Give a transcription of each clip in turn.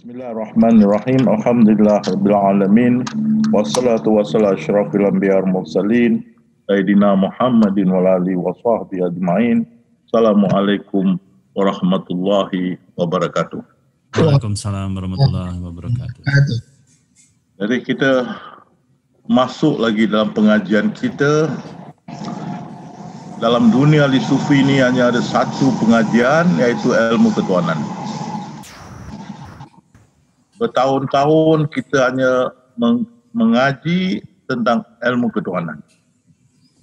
Bismillahirrahmanirrahim. Alhamdulillahirabbil alamin. Wassalatu wassalamu asyrafil anbiya'i wal mursalin sayyidina Muhammadin wa alihi wa sahbihi ajmain. Assalamualaikum warahmatullahi wabarakatuh. Waalaikumsalam warahmatullahi wabarakatuh. Jadi kita masuk lagi dalam pengajian kita. Dalam dunia ahli sufi ini hanya ada satu pengajian, yaitu ilmu ketuhanan. Bertahun-tahun kita hanya mengaji tentang ilmu ketuhanan.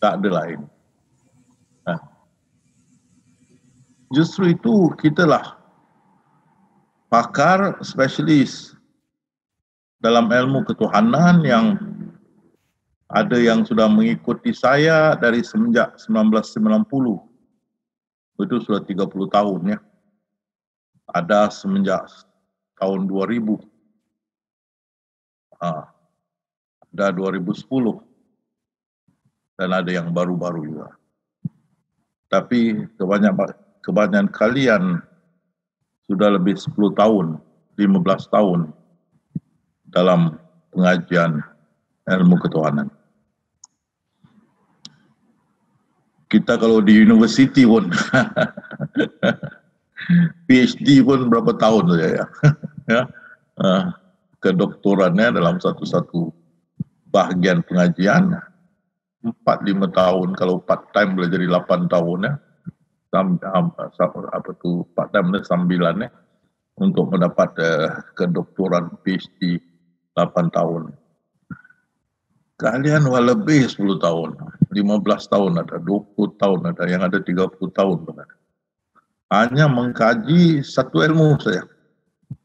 Tak ada lain. Justru itu kitalah pakar spesialis dalam ilmu ketuhanan yang ada yang sudah mengikuti saya dari semenjak 1990. Itu sudah 30 tahun ya. Ada semenjak tahun 2000. Ada 2010. Dan ada yang baru-baru juga. Tapi kebanyakan kalian sudah lebih 10 tahun, 15 tahun dalam pengajian ilmu ketuhanan. Kita kalau di universiti pun PhD pun berapa tahun saja ya. Kedoktorannya dalam satu bahagian pengajian 4-5 tahun, kalau part time boleh jadi 8 tahun ya. Part time 9 ya, untuk mendapat kedoktoran PhD 8 tahun. Kalian lebih 10 tahun, 15 tahun ada, 20 tahun ada, yang ada 30 tahun benar. Hanya mengkaji satu ilmu saja,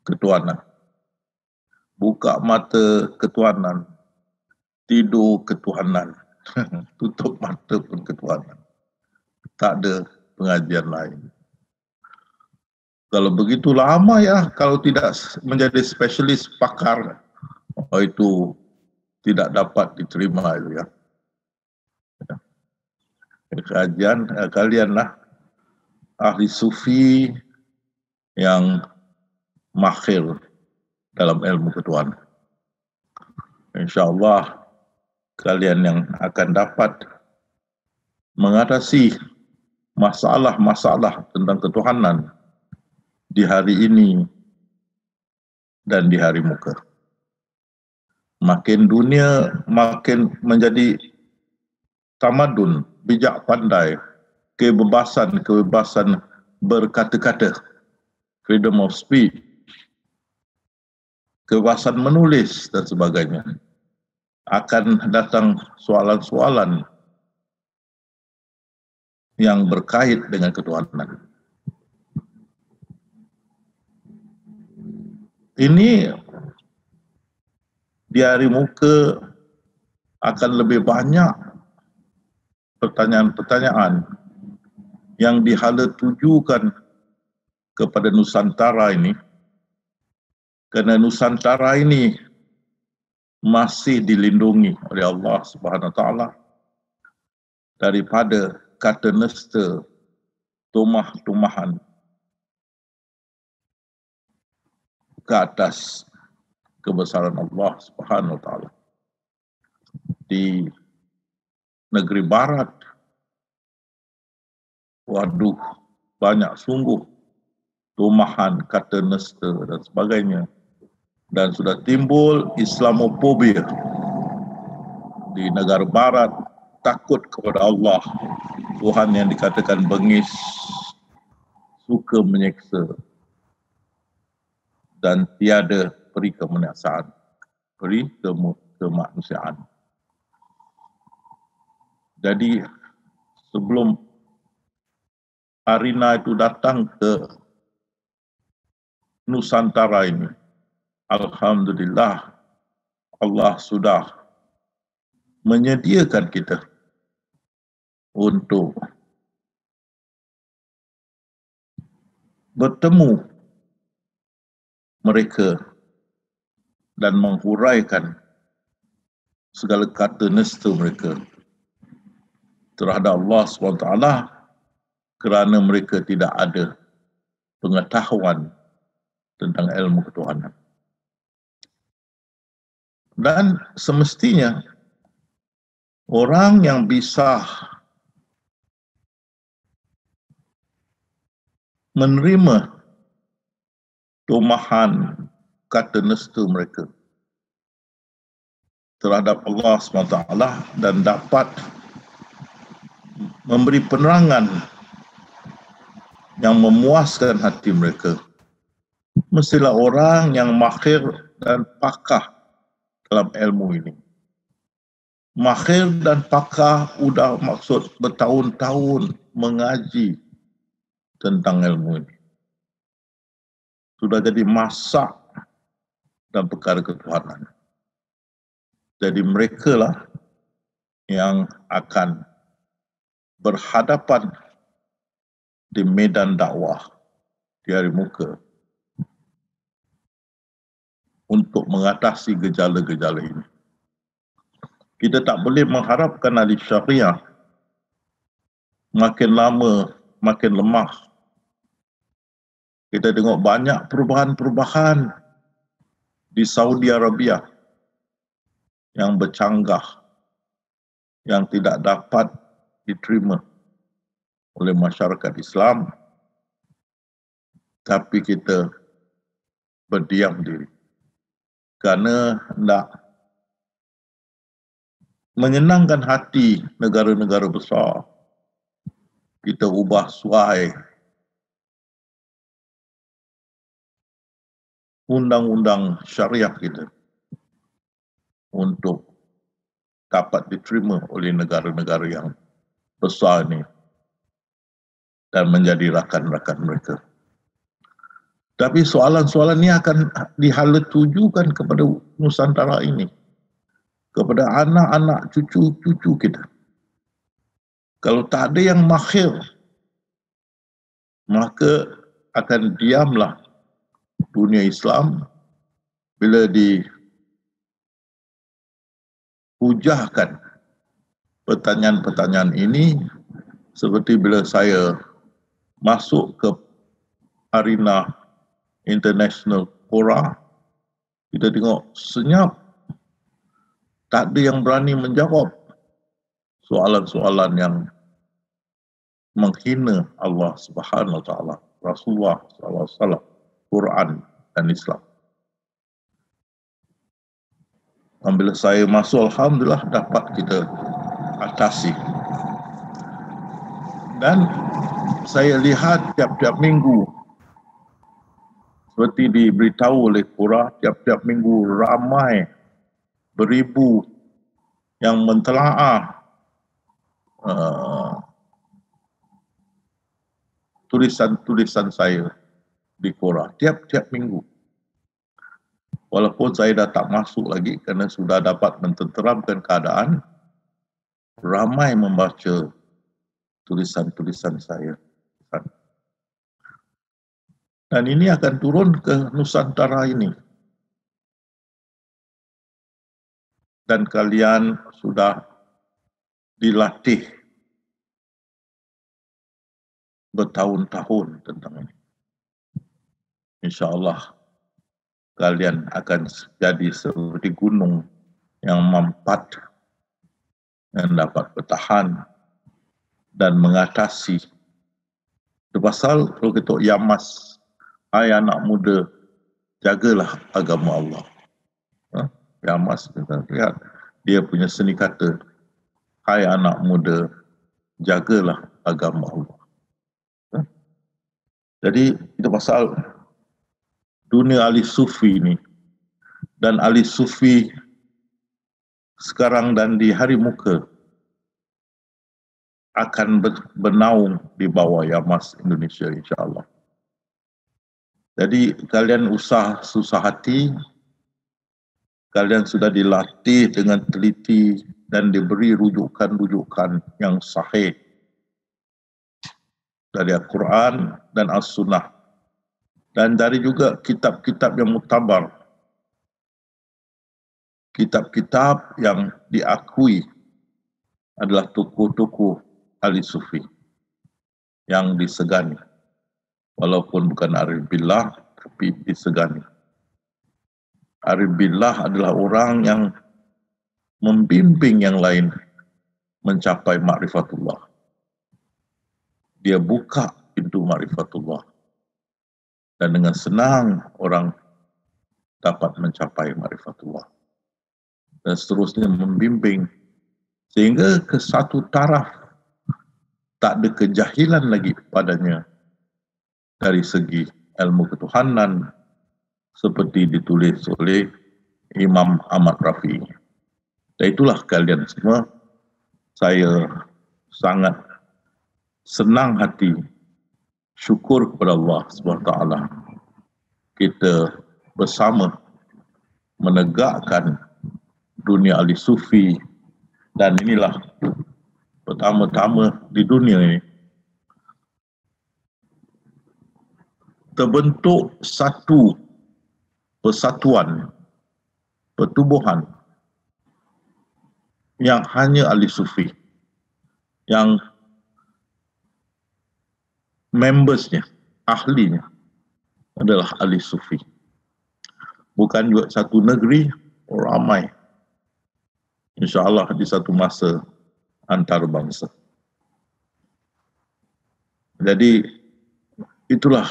ketuhanan. Buka mata ketuhanan, tidur ketuhanan, tutup mata pun ketuhanan. Tak ada pengajian lain. Kalau begitu lama ya, kalau tidak menjadi spesialis pakar, itu tidak dapat diterima itu ya. Kajian kalianlah ahli sufi yang mahir dalam ilmu ketuhanan. InsyaAllah kalian yang akan dapat mengatasi masalah-masalah tentang ketuhanan di hari ini dan di hari muka. Makin dunia makin menjadi tamadun, bijak pandai, kebebasan berkata-kata, freedom of speech, kebebasan menulis dan sebagainya. Akan datang soalan-soalan yang berkait dengan ketuhanan. Ini di hari muka akan lebih banyak pertanyaan-pertanyaan yang dihala tujukan kepada Nusantara ini, kerana Nusantara ini masih dilindungi oleh Allah Subhanahu Wa Taala daripada kata nista, tumah-tumahan ke atas kebesaran Allah Subhanahu Wa Taala. Di negeri barat, waduh, banyak sungguh tumahan, kata nista dan sebagainya. Dan sudah timbul Islamofobia di negara barat, takut kepada Allah, Tuhan yang dikatakan bengis, suka menyeksa, dan tiada peri kemanusiaan, peri kemanusiaan. Jadi sebelum Arina itu datang ke Nusantara ini, alhamdulillah Allah sudah menyediakan kita untuk bertemu mereka dan menghuraikan segala kata nista mereka terhadap Allah SWT, kerana mereka tidak ada pengetahuan tentang ilmu ketuhanan. Dan semestinya orang yang bisa menerima tumahan kata nesta mereka terhadap Allah SWT dan dapat memberi penerangan yang memuaskan hati mereka, mestilah orang yang mahir dan pakar dalam ilmu ini. Mahir dan pakar sudah maksud bertahun-tahun mengaji tentang ilmu ini. Sudah jadi masak dalam perkara ketuhanan. Jadi mereka lah yang akan berhadapan di medan dakwah di hari muka untuk mengatasi gejala-gejala ini. Kita tak boleh mengharapkan ahli syariah makin lama makin lemah. Kita tengok banyak perubahan-perubahan di Saudi Arabia yang bercanggah, yang tidak dapat diterima oleh masyarakat Islam, tapi kita berdiam diri kerana hendak menyenangkan hati negara-negara besar. Kita ubah suai undang-undang syariah kita untuk dapat diterima oleh negara-negara yang besar ini dan menjadi rakan-rakan mereka. Tapi soalan-soalan ini akan dihala tujukan kepada Nusantara ini, kepada anak-anak cucu-cucu kita. Kalau tak ada yang mahir, maka akan diamlah dunia Islam bila dihujahkan pertanyaan-pertanyaan ini, seperti bila saya masuk ke arena international fora, kita tengok senyap, tak ada yang berani menjawab soalan-soalan yang menghina Allah Subhanahu Wa Taala, Rasulullah SAW, Quran dan Islam. Dan bila saya masuk, alhamdulillah dapat kita atasi. Dan saya lihat tiap-tiap minggu, seperti diberitahu oleh Qura, tiap-tiap minggu ramai beribu yang mentelaah tulisan-tulisan saya di Qura tiap-tiap minggu. Walaupun saya dah tak masuk lagi kerana sudah dapat mententeramkan keadaan, ramai membaca tulisan-tulisan saya. Dan ini akan turun ke Nusantara ini. Dan kalian sudah dilatih bertahun-tahun tentang ini. InsyaAllah kalian akan jadi seperti gunung yang mampat, yang dapat bertahan dan mengatasi. Itu pasal kalau kita Yamas, hai anak muda, jagalah agama Allah. Yamas, kita lihat dia punya seni kata, hai anak muda, jagalah agama Allah. Jadi itu pasal dunia ahli sufi ini, dan ahli sufi sekarang dan di hari muka akan bernaung di bawah Yamas Indonesia, insyaAllah. Jadi kalian usah susah hati, kalian sudah dilatih dengan teliti dan diberi rujukan-rujukan yang sahih dari Al-Quran dan As-Sunnah, dan dari juga kitab-kitab yang mutabar, kitab-kitab yang diakui adalah tokoh-tokoh ahli sufi yang disegani, walaupun bukan arif billah tapi disegani. Arif billah adalah orang yang membimbing yang lain mencapai ma'rifatullah. Dia buka pintu ma'rifatullah. Dan dengan senang orang dapat mencapai ma'rifatullah. Dan seterusnya membimbing sehingga ke satu taraf tak ada kejahilan lagi padanya dari segi ilmu ketuhanan seperti ditulis oleh Imam Ahmad Rafi'i. Dan itulah kalian semua, saya sangat senang hati syukur kepada Allah SWT. Kita bersama menegakkan dunia ahli sufi, dan inilah pertama-tama di dunia ini terbentuk satu persatuan, pertubuhan yang hanya ahli sufi, yang membersnya, ahlinya adalah ahli sufi. Bukan juga satu negeri, ramai. InsyaAllah di satu masa antarabangsa. Jadi itulah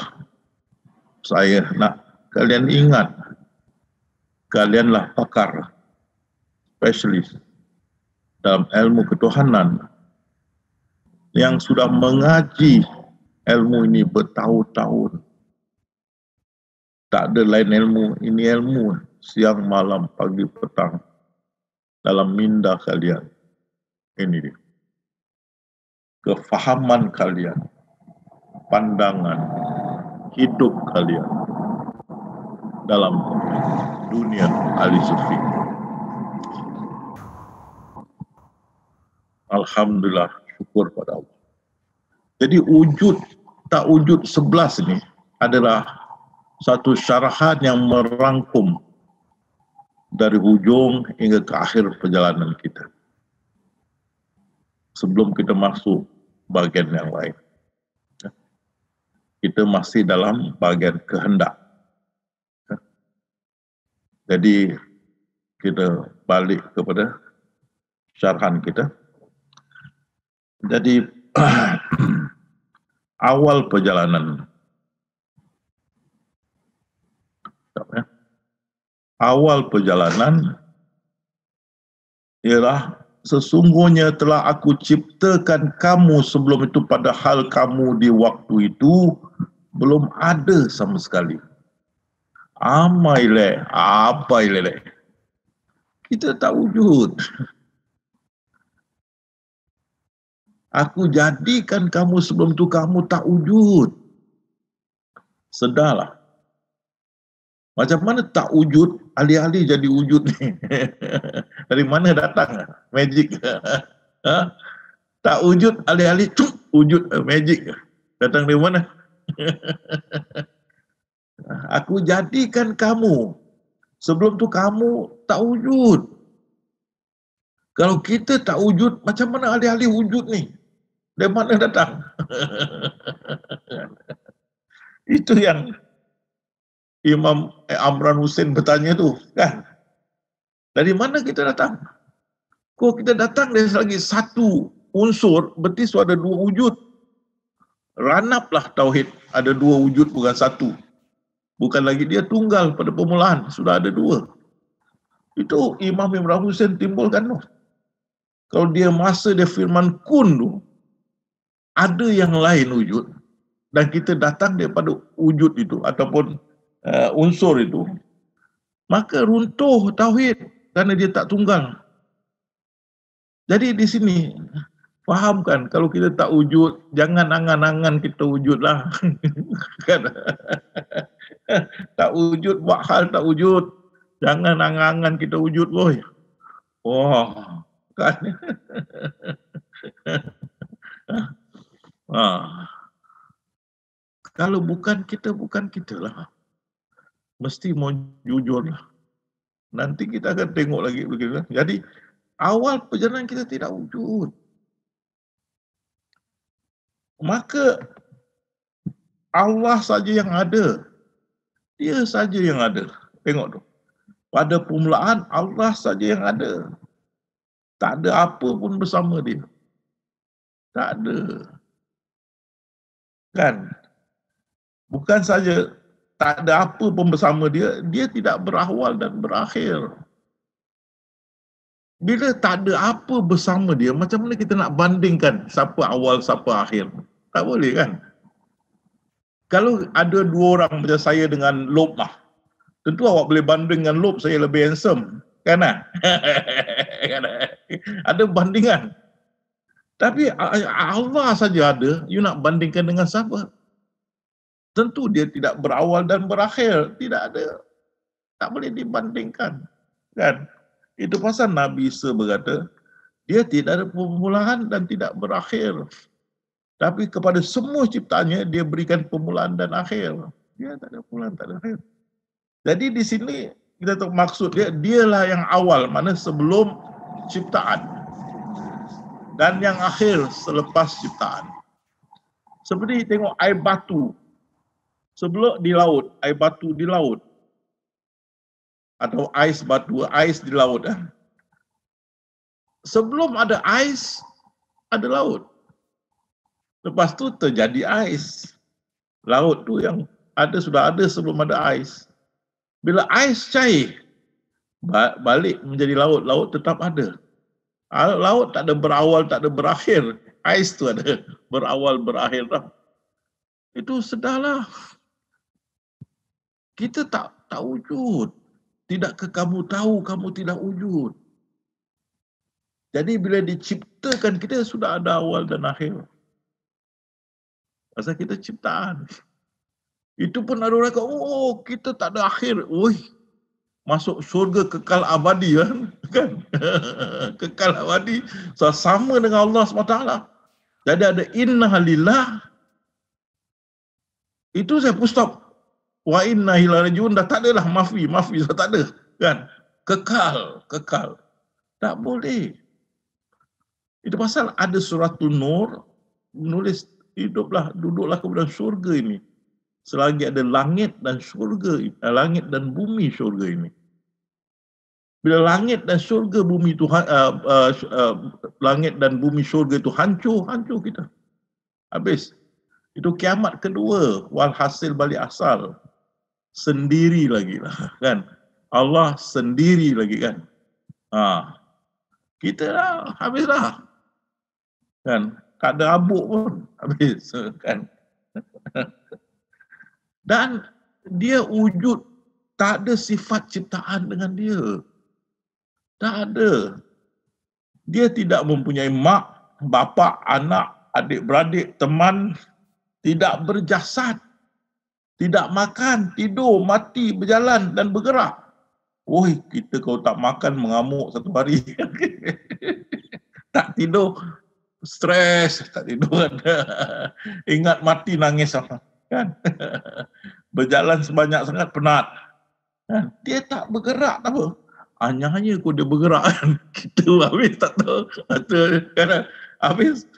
saya nak kalian ingat, kalianlah pakar, spesialis dalam ilmu ketuhanan yang sudah mengaji ilmu ini bertahun-tahun. Tak ada lain ilmu, ini ilmu siang, malam, pagi, petang dalam minda kalian. Ini dia. Kefahaman kalian, pandangan hidup kalian dalam dunia ahli sufi. Alhamdulillah, syukur pada Allah. Jadi wujud, tak wujud 11 ini adalah satu syarahan yang merangkum dari hujung hingga ke akhir perjalanan kita. Sebelum kita masuk bagian yang lain, kita masih dalam bagian kehendak. Jadi kita balik kepada syarahan kita. Jadi awal perjalanan, ialah sesungguhnya telah aku ciptakan kamu sebelum itu, padahal kamu di waktu itu belum ada sama sekali. Amaile, apa ile? Kita tak wujud. Aku jadikan kamu sebelum itu kamu tak wujud. Sedarlah. Macam mana tak wujud, alih-alih jadi wujud ni? Dari mana datang magic? Ha? Tak wujud, alih-alih wujud magic. Datang dari mana? Aku jadikan kamu. Sebelum tu kamu tak wujud. Kalau kita tak wujud, macam mana alih-alih wujud ni? Dari mana datang? Itu yang Imam Amran Hussein bertanya tu, kan? Dari mana kita datang? Kok kita datang dari lagi satu unsur, berarti sudah ada dua wujud. Ranaplah tauhid, ada dua wujud bukan satu. Bukan lagi dia tunggal pada permulaan, sudah ada dua. Itu Imam Imran Hussein timbulkan tu. Kalau dia masa dia firman kun tu, ada yang lain wujud, dan kita datang daripada wujud itu, ataupun unsur itu, maka runtuh tauhid kerana dia tak tunggal. Jadi di sini fahamkan, kalau kita tak wujud, jangan angan-angan kita wujudlah. Kan? Tak wujud, buat hal tak wujud, jangan angan-angan kita wujud, boy. Wah, kan? Kalau bukan kita lah. Mesti mau jujur lah. Nanti kita akan tengok lagi begitu. Jadi awal perjalanan kita tidak wujud. Maka Allah saja yang ada. Dia saja yang ada. Tengok tu. Pada permulaan Allah saja yang ada. Tak ada apa pun bersama dia. Tak ada. Kan? Bukan saja tak ada apa pun bersama dia, dia tidak berawal dan berakhir. Bila tak ada apa bersama dia, macam mana kita nak bandingkan siapa awal, siapa akhir? Tak boleh kan? Kalau ada dua orang macam saya dengan Lob lah, tentu awak boleh banding dengan Lob, saya lebih handsome. Kan? Ada bandingan. Tapi Allah saja ada, you nak bandingkan dengan siapa? Tentu dia tidak berawal dan berakhir. Tidak ada. Tak boleh dibandingkan. Kan? Itu pasal Nabi Isa berkata, dia tidak ada permulaan dan tidak berakhir. Tapi kepada semua ciptaannya, dia berikan permulaan dan akhir. Dia tak ada permulaan, tak ada akhir. Jadi di sini, kita tahu maksud dia, dialah yang awal, mana sebelum ciptaan. Dan yang akhir selepas ciptaan. Seperti tengok air batu. Sebelum di laut, air batu di laut. Atau ais batu, ais di laut. Sebelum ada ais, ada laut. Lepas tu terjadi ais. Laut tu yang ada sudah ada sebelum ada ais. Bila ais cair, balik menjadi laut. Laut tetap ada. Laut tak ada berawal, tak ada berakhir. Ais tu ada berawal, berakhir. Itu sudahlah. Kita tak wujud. Tidakkah kamu tahu kamu tidak wujud? Jadi bila diciptakan kita sudah ada awal dan akhir. Pasal kita ciptaan. Itu pun ada orang kata, oh kita tak ada akhir. Oi, masuk syurga kekal abadi kan? Kekal abadi. So, sama dengan Allah SWT. Jadi ada inna lillah. Itu saya full stop. Wa inna ilaihi rajiun, dah tak adalah mafi dah tak ada kan, kekal tak boleh. Itu pasal ada suratul Nur menulis duduklah kepada syurga ini selagi ada langit dan syurga, langit dan bumi syurga ini. Bila langit dan syurga bumi itu langit dan bumi syurga itu hancur kita, habis. Itu kiamat kedua, walhasil balik asal. Sendiri lagi lah kan, Allah sendiri lagi kan, kita dah habis dah kan, tak ada abuk pun habis kan. Dan dia wujud, tak ada sifat ciptaan dengan dia, tak ada. Dia tidak mempunyai mak, bapa, anak, adik-beradik, teman, tidak berjasad. Tidak makan, tidur, mati, berjalan dan bergerak. Oi, kita kalau tak makan mengamuk satu hari. Tak tidur, stres, tak tidur. Ingat mati nangis apa kan? Berjalan sebanyak sangat penat. Kan? Dia tak bergerak tak apa. Hanya kau dia bergerak kan. Kita habis tak tahu. Kan? Habis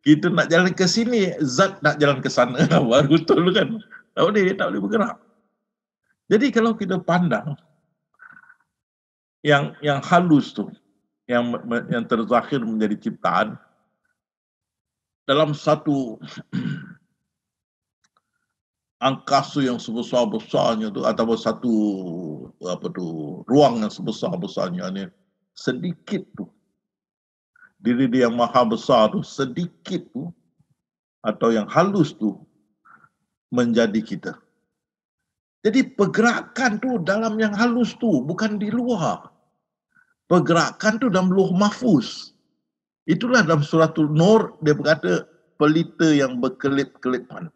kita nak jalan ke sini, zat nak jalan ke sana. Baru betul kan. Tak boleh bergerak. Jadi kalau kita pandang yang halus tu, yang terzahir menjadi ciptaan dalam satu angkasa yang sebesar-besarnya tu, ataupun satu ruang yang sebesar-besarnya ni, sedikit tu diri dia yang maha besar tu, sedikit tu atau yang halus tu menjadi kita. Jadi pergerakan tu dalam yang halus tu, bukan di luar. Pergerakan tu dalam Lauh Mahfuz. Itulah dalam suratul Nur, dia berkata pelita yang berkelip-kelipan.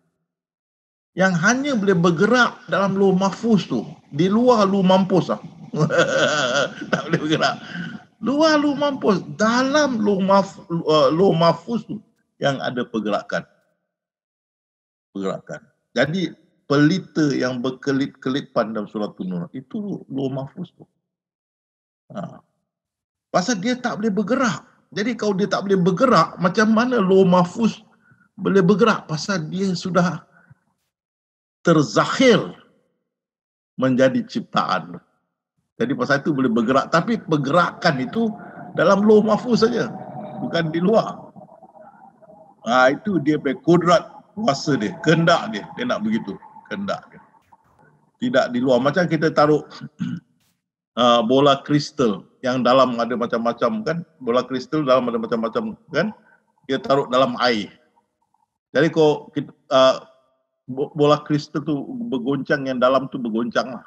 Yang hanya boleh bergerak dalam Lauh Mahfuz tu. Di luar Lauh Mahfuz lah. Tak boleh bergerak. Luar Lauh Mahfuz. Dalam Lauh Mahfuz tu yang ada pergerakan. Jadi pelita yang berkelip-kelipan dalam suratul Nur, itu Lauh Mahfuz tu. Pasal dia tak boleh bergerak. Jadi kalau dia tak boleh bergerak, macam mana Lauh Mahfuz boleh bergerak? Pasal dia sudah terzahir menjadi ciptaan. Jadi pasal itu boleh bergerak. Tapi pergerakan itu dalam lauh mahfuz saja. Bukan di luar. Itu dia punya kudrat kuasa dia. Kehendak dia. Dia nak begitu. Kehendak dia. Tidak di luar. Macam kita taruh bola kristal yang dalam ada macam-macam kan. Bola kristal dalam ada macam-macam kan. Dia taruh dalam air. Jadi kalau bola kristal tu bergoncang, yang dalam tu bergoncang lah.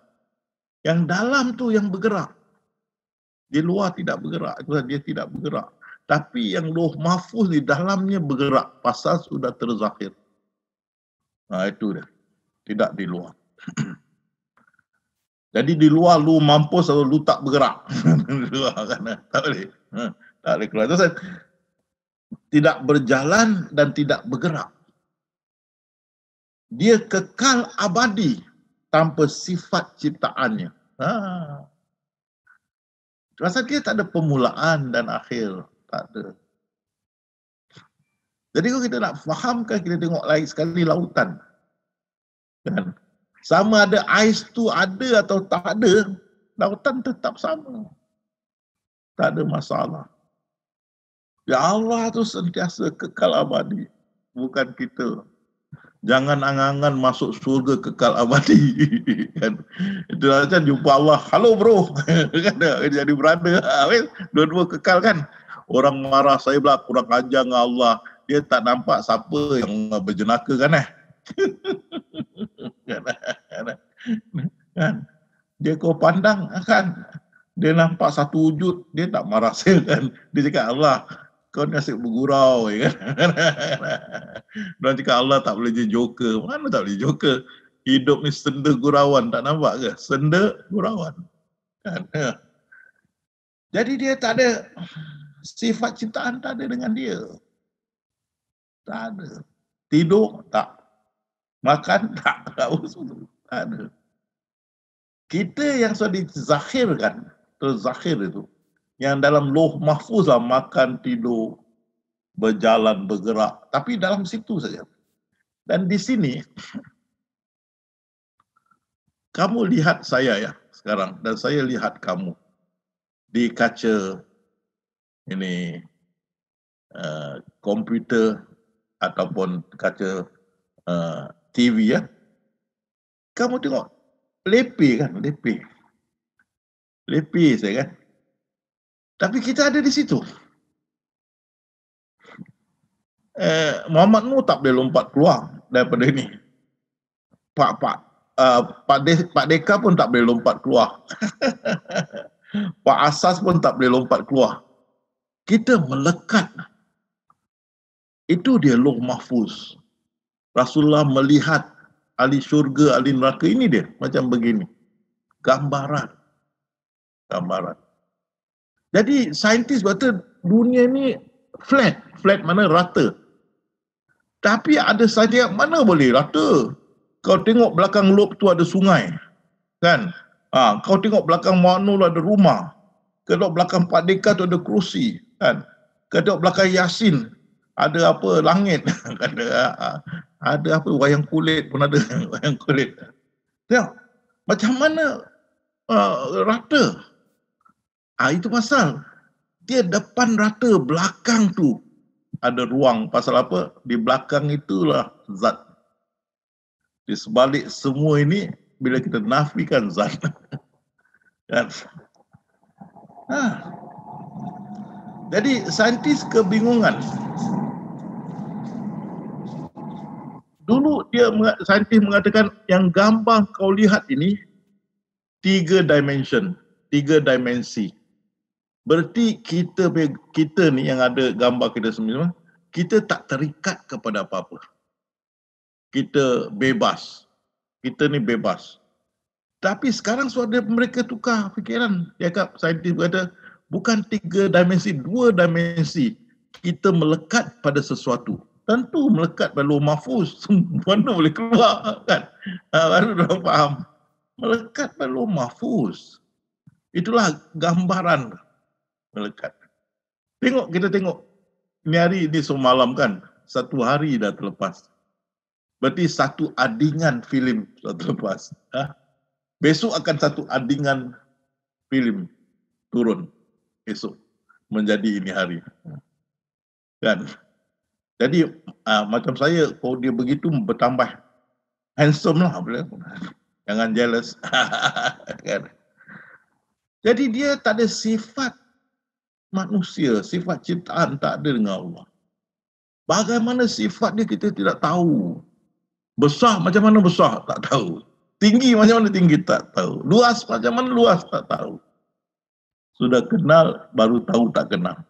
Yang dalam tu yang bergerak. Di luar tidak bergerak. Dia tidak bergerak. Tapi yang lauh mahfuz di dalamnya bergerak. Pasal sudah terzahir. Itu dia. Tidak di luar. Jadi di luar lu mampus atau lu tak bergerak. Tak boleh. Tak boleh keluar. Terus, tidak berjalan dan tidak bergerak. Dia kekal abadi tanpa sifat ciptaannya. Rasa dia tak ada permulaan dan akhir. Tak ada. Jadi kalau kita nak fahamkan, kita tengok lagi sekali lautan. Kan? Sama ada ais tu ada atau tak ada, lautan tetap sama. Tak ada masalah. Ya Allah tu sentiasa kekal abadi. Bukan kita. Jangan angan-angan masuk surga kekal abadi. Kan? Itu macam jumpa Allah. Halo bro. Kan jadi brother. Dua-dua kekal kan. Orang marah saya pula kurang ajar dengan Allah. Dia tak nampak siapa yang berjenaka kan kan? Dia kau pandang kan. Dia nampak satu wujud. Dia tak marah saya kan. Dia cakap Allah, kau ni asyik bergurau kan. Dia cakap Allah tak boleh jadi joker. Mana tak boleh joker? Hidup ni senda gurauan. Tak nampak ke? Senda gurauan. Kan? Jadi dia tak ada sifat ciptaan, tak ada dengan dia. Tak ada. Tidur tak. Makan tak. Tak ada. Kita yang sudah dizahirkan, terzahir itu, yang dalam lauh mahfuz lah, makan, tidur, berjalan, bergerak. Tapi dalam situ saja. Dan di sini, kamu lihat saya ya sekarang, dan saya lihat kamu di kaca ini komputer ataupun kaca TV ya. Kamu tengok lepeh kan, lepeh saya kan. Tapi kita ada di situ. Muhammad Nur tak boleh lompat keluar daripada ini. Pak Deka pun tak boleh lompat keluar. Pak Asas pun tak boleh lompat keluar. Kita melekat. Itu dia lauh mahfuz. Rasulullah melihat ahli syurga, ahli neraka. Ini dia, macam begini. Gambaran. Jadi saintis berkata dunia ni flat. Flat mana? Rata. Tapi ada saja mana boleh rata. Kau tengok belakang lob tu ada sungai. Kan? Kau tengok belakang Muhammad Nur ada rumah. Kau tengok belakang Pak Deka tu ada kerusi. Kan? Kau tengok belakang Yasin ada apa? Langit. Ada apa? Wayang kulit pun ada. Wayang kulit. Tengok. Macam mana rata? Itu pasal. Dia depan rata, belakang tu ada ruang. Pasal apa? Di belakang itulah zat. Di sebalik semua ini, bila kita nafikan zat. Kan? Jadi saintis kebingungan. Dulu saintis mengatakan yang gambar kau lihat ini 3 dimensi. Berarti kita ni yang ada gambar kita semua, kita tak terikat kepada apa-apa. Kita bebas. Kita ni bebas. Tapi sekarang sudah mereka tukar fikiran. Dia kata, saintis berkata, bukan 3 dimensi, 2 dimensi. Kita melekat pada sesuatu. Tentu melekat pada lauh mahfuz. Mana boleh keluar kan? Baru orang faham. Melekat pada lauh mahfuz. Itulah gambaran melekat. Kita tengok. Ini hari ini semalam kan. 1 hari dah terlepas. Berarti 1 adingan filem dah terlepas. Besok akan 1 adingan film turun esok menjadi ini hari. Kan? Jadi macam saya, kalau dia begitu bertambah handsome lah. Jangan jealous. Kan? Jadi dia tak ada sifat manusia, sifat ciptaan tak ada dengan Allah. Bagaimana sifat dia kita tidak tahu. Besar macam mana besar tak tahu. Tinggi macam mana tinggi tak tahu. Luas macam mana luas tak tahu. Sudah kenal baru tahu tak kenal.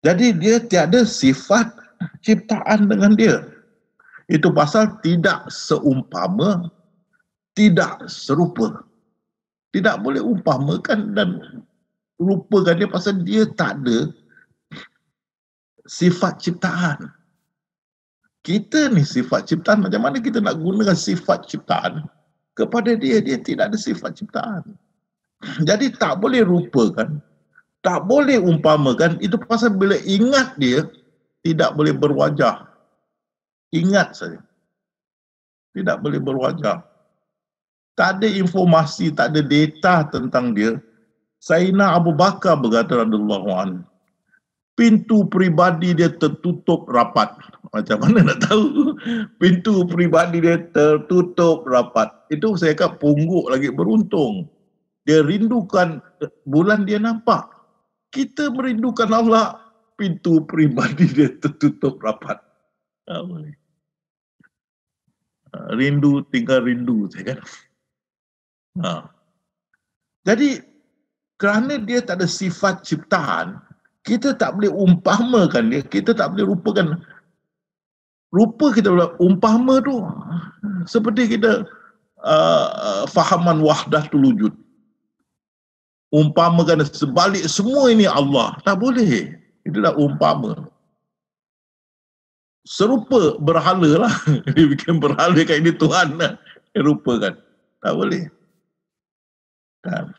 Jadi dia tiada sifat ciptaan dengan dia. Itu pasal tidak seumpama, tidak serupa. Tidak boleh umpamakan dan rupakan dia pasal dia tak ada sifat ciptaan. Kita ni sifat ciptaan, macam mana kita nak gunakan sifat ciptaan kepada dia? Dia tidak ada sifat ciptaan. Jadi tak boleh rupakan, tak boleh umpamakan. Itu pasal bila ingat dia, tidak boleh berwajah. Ingat saja. Tidak boleh berwajah. Tak ada informasi, tak ada data tentang dia. Sayyidina Abu Bakar berkata radhiyallahu anhu, pintu peribadi dia tertutup rapat. Macam mana nak tahu? Pintu peribadi dia tertutup rapat. Itu saya kata pungguk lagi beruntung. Dia rindukan bulan dia nampak. Kita merindukan Allah, pintu peribadi dia tertutup rapat. Tak boleh. Rindu tinggal rindu, saya kata. Jadi kerana dia tak ada sifat ciptaan, kita tak boleh umpamakan dia, kita tak boleh rupakan. Rupa kita boleh umpama tu seperti kita fahaman wahdatul wujud. Umpamakan sebalik semua ini Allah, tak boleh. Itulah umpama. Serupa berhala lah. Dia bikin berhala kat ini Tuhan lah. Dia rupakan. Tak boleh. Kan?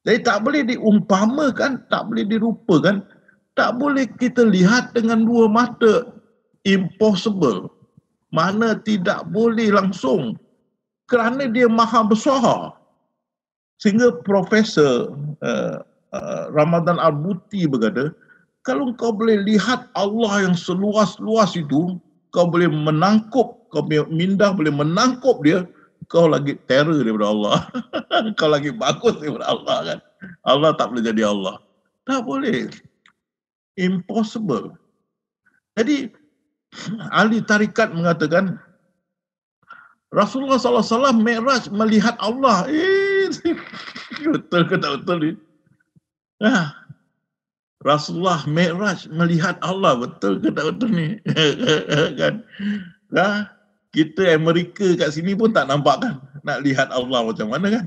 Jadi tak boleh diumpamakan, tak boleh dirupakan, tak boleh kita lihat dengan dua mata. Impossible. Mana tidak boleh langsung. Kerana dia maha besar. Sehingga Profesor Ramadan Arbuti berkata, kalau kau boleh lihat Allah yang seluas-luas itu, kau boleh menangkup, kau punya minda boleh menangkup dia, kau lagi terror daripada Allah. Kau lagi bagus daripada Allah kan. Allah tak boleh jadi Allah. Tak boleh. Impossible. Jadi, ahli tarikat mengatakan, Rasulullah SAW Mi'raj melihat Allah. Betul ke tak betul ni? Rasulullah Mi'raj melihat Allah, betul ke tak betul ni? Kan? Kita Amerika kat sini pun tak nampak kan, nak lihat Allah macam mana kan?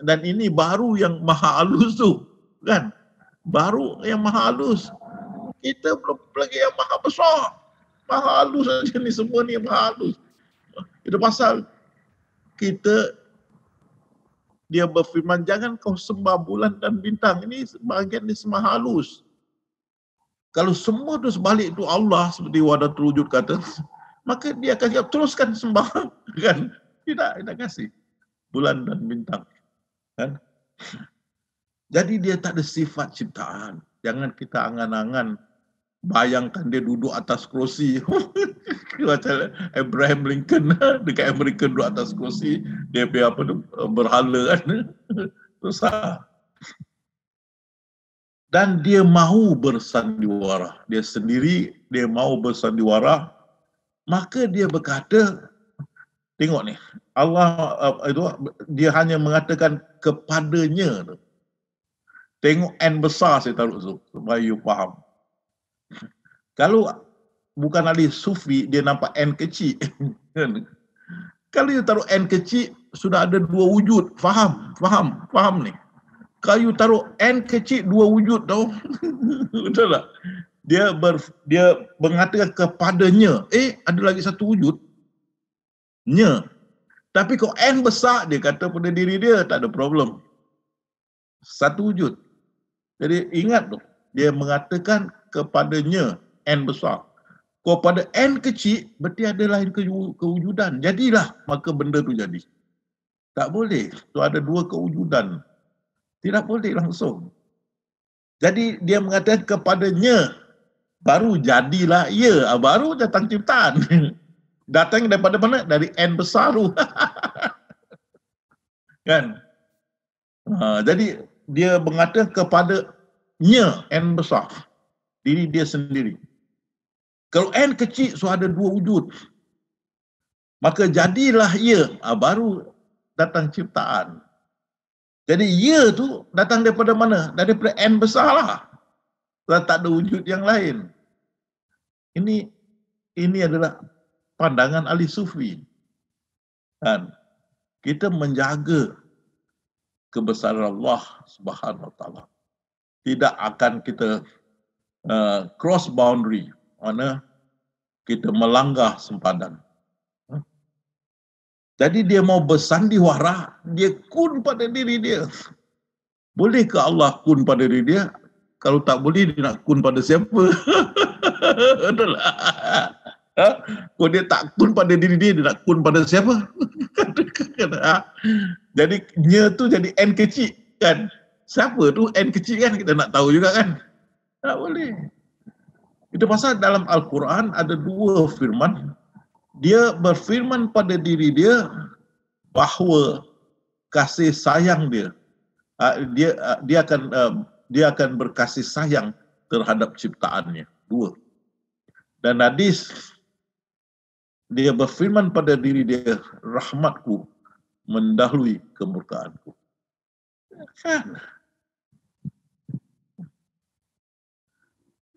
Dan ini baru yang maha halus tu, kan? Baru yang maha halus. Kita belum lagi yang maha besar. Maha halus saja ni, semua ni maha halus. Itu pasal kita, dia berfirman, jangan kau sembah bulan dan bintang. Ini bahagian ni semaha halus. Kalau semua tu sebalik tu Allah, seperti Wahdatul Wujud kata, maka dia akan teruskan sembah. Kan? Tidak kasih bulan dan bintang. Kan? Jadi dia tak ada sifat ciptaan. Jangan kita angan-angan bayangkan dia duduk atas kerusi. Macam Abraham Lincoln dekat Amerika duduk atas kerusi, dia punya apa tu, berhala kan. Susah. Dan dia mahu bersandiwara. Dia sendiri, dia mahu bersandiwara. Maka dia berkata, tengok ni, Allah itu dia hanya mengatakan kepadanya tu. Tengok N besar saya taruh tu, supaya you faham. Kalau bukan ahli sufi, dia nampak N kecil. Kalau you taruh N kecil, sudah ada dua wujud. Faham ni. Kalau you taruh N kecil, dua wujud tau. Betul tak? Dia mengatakan kepadanya. Ada lagi satu wujud. Nya. Tapi kalau N besar, dia kata pada diri dia, tak ada problem. Satu wujud. Jadi ingat tu. Dia mengatakan kepadanya N besar. Kalau pada N kecil, berarti ada lain kewujudan. Jadilah, maka benda tu jadi. Tak boleh. Itu ada dua kewujudan. Tidak boleh langsung. Jadi dia mengatakan kepadanya, baru jadilah ia. Baru datang ciptaan. Datang daripada mana? Dari N besar tu. Kan? Jadi dia mengatakan kepadanya N besar. Diri dia sendiri. Kalau N kecil, so ada dua wujud. Maka jadilah ia. Baru datang ciptaan. Jadi ia tu datang daripada mana? Daripada N besar lah. Tak ada wujud yang lain. Ini adalah pandangan ahli sufi. Dan kita menjaga kebesaran Allah Subhanahu Wa Taala. Tidak akan kita cross boundary, mana kita melanggar sempadan. Jadi dia mau bersandiwara, dia kun pada diri dia. Bolehkah Allah kun pada diri dia? Kalau tak boleh, dia nak kun pada siapa? Betul tak? Kalau dia tak kun pada diri dia, dia nak kun pada siapa? Jadi nya tu jadi N kecil kan? Siapa tu N kecil kan? Kita nak tahu juga kan? Tak boleh. Itu pasal dalam Al-Quran ada dua firman. Dia berfirman pada diri dia bahawa kasih sayang dia, dia akan berkasih sayang terhadap ciptaannya. Dua. Dan hadis, dia berfirman pada diri dia, rahmatku mendahului kemurkaanku. Kan?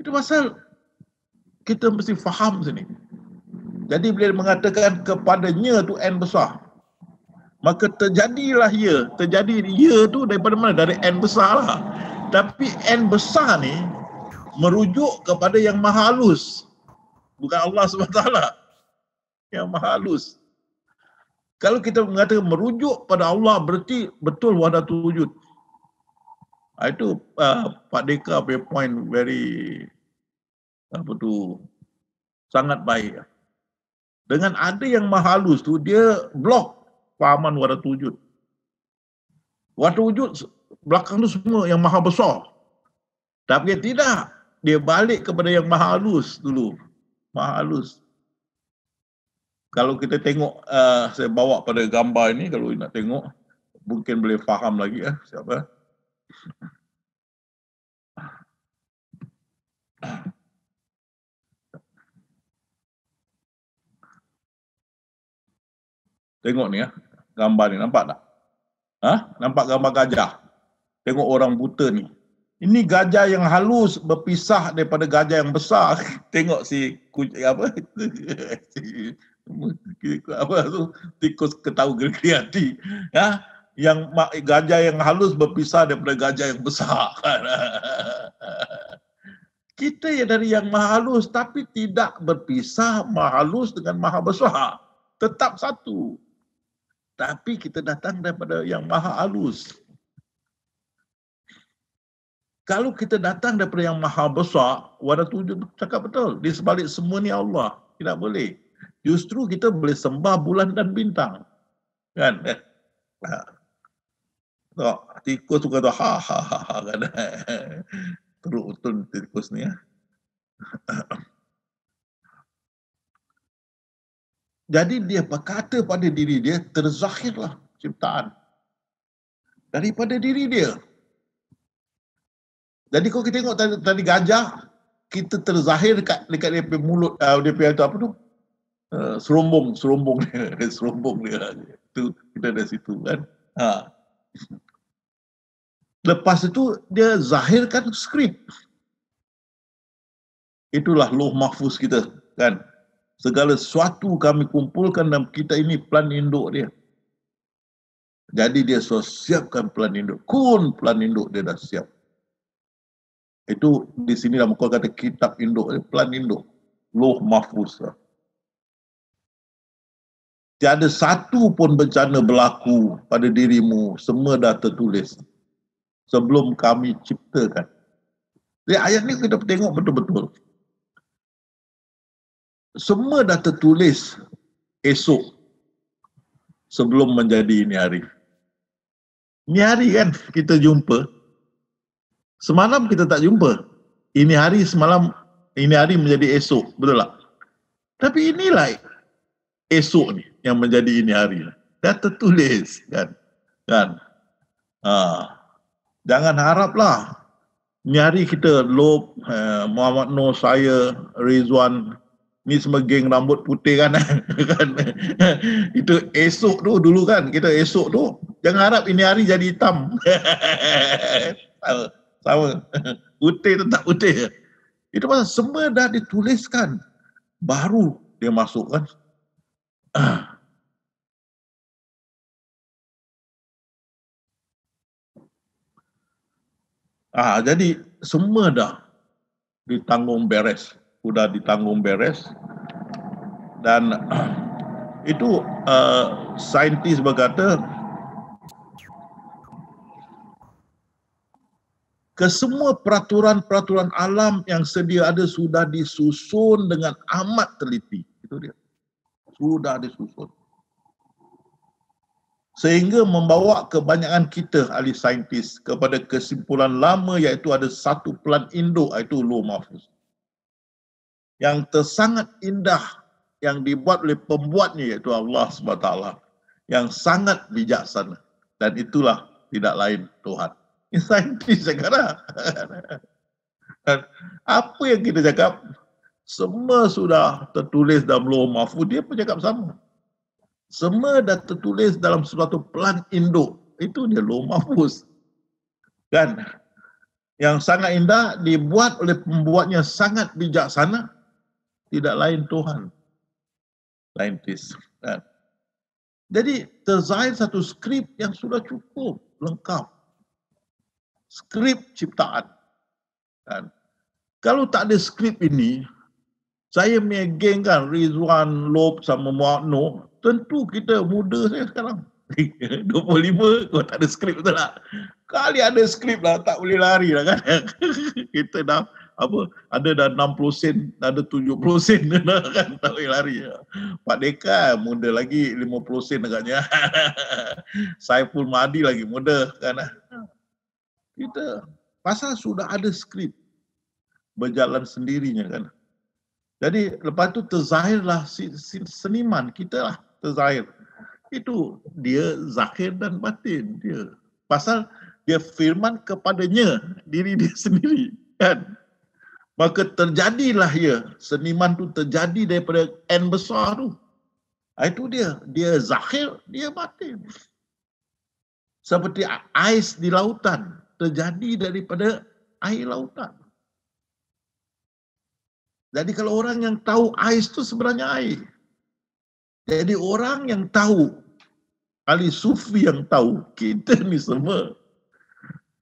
Itu pasal kita mesti faham sini. Jadi bila mengatakan kepadanya tu N besar, maka terjadilah ia. Terjadi ia tu daripada mana? Dari N besar lah. Tapi N besar ni merujuk kepada yang maha halus. Bukan Allah SWT. Yang maha halus. Kalau kita mengatakan merujuk pada Allah, berarti betul wahdatul wujud. Itu Pak Deka punya point very sangat baik. Dengan ada yang maha halus tu, dia blok fahaman wahdatul wujud. Wahdatul wujud belakang tu semua yang maha besar. Tapi tidak, dia balik kepada yang maha halus dulu. Maha halus. Kalau kita tengok, saya bawa pada gambar ini, kalau nak tengok, mungkin boleh faham lagi siapa. Tengok ni gambar ni, nampak tak? Nampak gambar gajah? Tengok orang buta ni. Ini gajah yang halus berpisah daripada gajah yang besar. Tengok si tikus ketahu geri hati. Yang gajah yang halus berpisah daripada gajah yang besar. Kita ya dari yang maha halus, tapi tidak berpisah maha halus dengan maha besar. Tetap satu. Tapi kita datang daripada yang maha halus. Kalau kita datang daripada yang maha besar, wahdatul wujud cakap betul. Di sebalik semua ni Allah. Tidak boleh. Justru kita boleh sembah bulan dan bintang. Kan? Tikus tu kata ha ha ha ha kan. Teruk betul tikus ni Jadi dia berkata pada diri dia, terzahirlah ciptaan daripada diri dia. Jadi kalau kita tengok tadi gajah, kita terzahir dekat dia punya mulut, dia punya apa tu? Serombong dia. Serombong dia. Itu kita dari situ kan. Lepas itu dia zahirkan skrip. Itulah lauh mahfuz kita kan. Segala sesuatu kami kumpulkan dalam kita ini plan induk dia. Jadi dia sudah siapkan plan induk. Kun plan induk dia dah siap. Itu di sini dalam Al-Quran kata kitab induk, plan induk. Lauh mahfuz. Tiada satu pun bencana berlaku pada dirimu. Semua dah tertulis. Sebelum kami ciptakan. Jadi ayat ni kita tengok betul-betul. Semua dah tertulis esok. sebelum menjadi ini hari. Ini hari kan kita jumpa. Semalam kita tak jumpa. Ini hari semalam, ini hari menjadi esok, betul tak? Tapi inilah esok ni yang menjadi ini hari. Dah tertulis kan. Jangan haraplah ni hari kita Lob, Muhammad Noor, saya, Rizwan, ni semua geng rambut putih kan. Itu esok tu dulu kan, kita esok tu. Jangan harap ini hari jadi hitam. Sama. Putih tetap putih. Itu pasal semua dah dituliskan. Baru dia masuk kan. Jadi semua dah ditanggung beres. Sudah ditanggung beres. Dan itu saintis berkata, kesemua peraturan-peraturan alam yang sedia ada sudah disusun dengan amat teliti. Itu dia. Sudah disusun. Sehingga membawa kebanyakan kita ahli saintis kepada kesimpulan lama, iaitu ada satu pelan induk, iaitu Lauh Mahfuz. Yang tersangat indah yang dibuat oleh pembuatnya, iaitu Allah SWT, yang sangat bijaksana. Dan itulah tidak lain Tuhan. Ini saintis sekarang. Apa yang kita cakap, semua sudah tertulis dalam Lauh Mahfuz, dia pun cakap sama. Semua dah tertulis dalam suatu pelan induk. Itu dia Lauh Mahfuz. Kan? Yang sangat indah dibuat oleh pembuatnya sangat bijaksana. Tidak lain Tuhan. Saintis. Kan? Jadi terzahir satu skrip yang sudah cukup lengkap. Skrip ciptaan. Kan? Kalau tak ada skrip ini, saya punya geng kan, Rizwan, Lob sama Muhammad Noor, tentu kita muda saya sekarang. 25, kau tak ada skrip betul tak? Kali ada skrip lah, tak boleh lari lah kan. Kita dah, ada dah 60 sen, ada 70 sen kan, tak boleh lari. Pak Deka muda lagi, 50 sen agaknya. Saiful Mahdi lagi muda kan. Kita, pasal sudah ada skrip, berjalan sendirinya kan. Jadi lepas tu terzahirlah seniman kita lah terzahir. Itu dia zahir dan batin dia. Pasal dia firman kepadanya diri dia sendiri kan. Maka terjadilah ya, seniman tu terjadi daripada N besar tu. Itu dia zahir, dia batin. Seperti ais di lautan, terjadi daripada air lautan. Jadi kalau orang yang tahu ais itu sebenarnya air. Jadi orang yang tahu, ahli sufi yang tahu, kita ni semua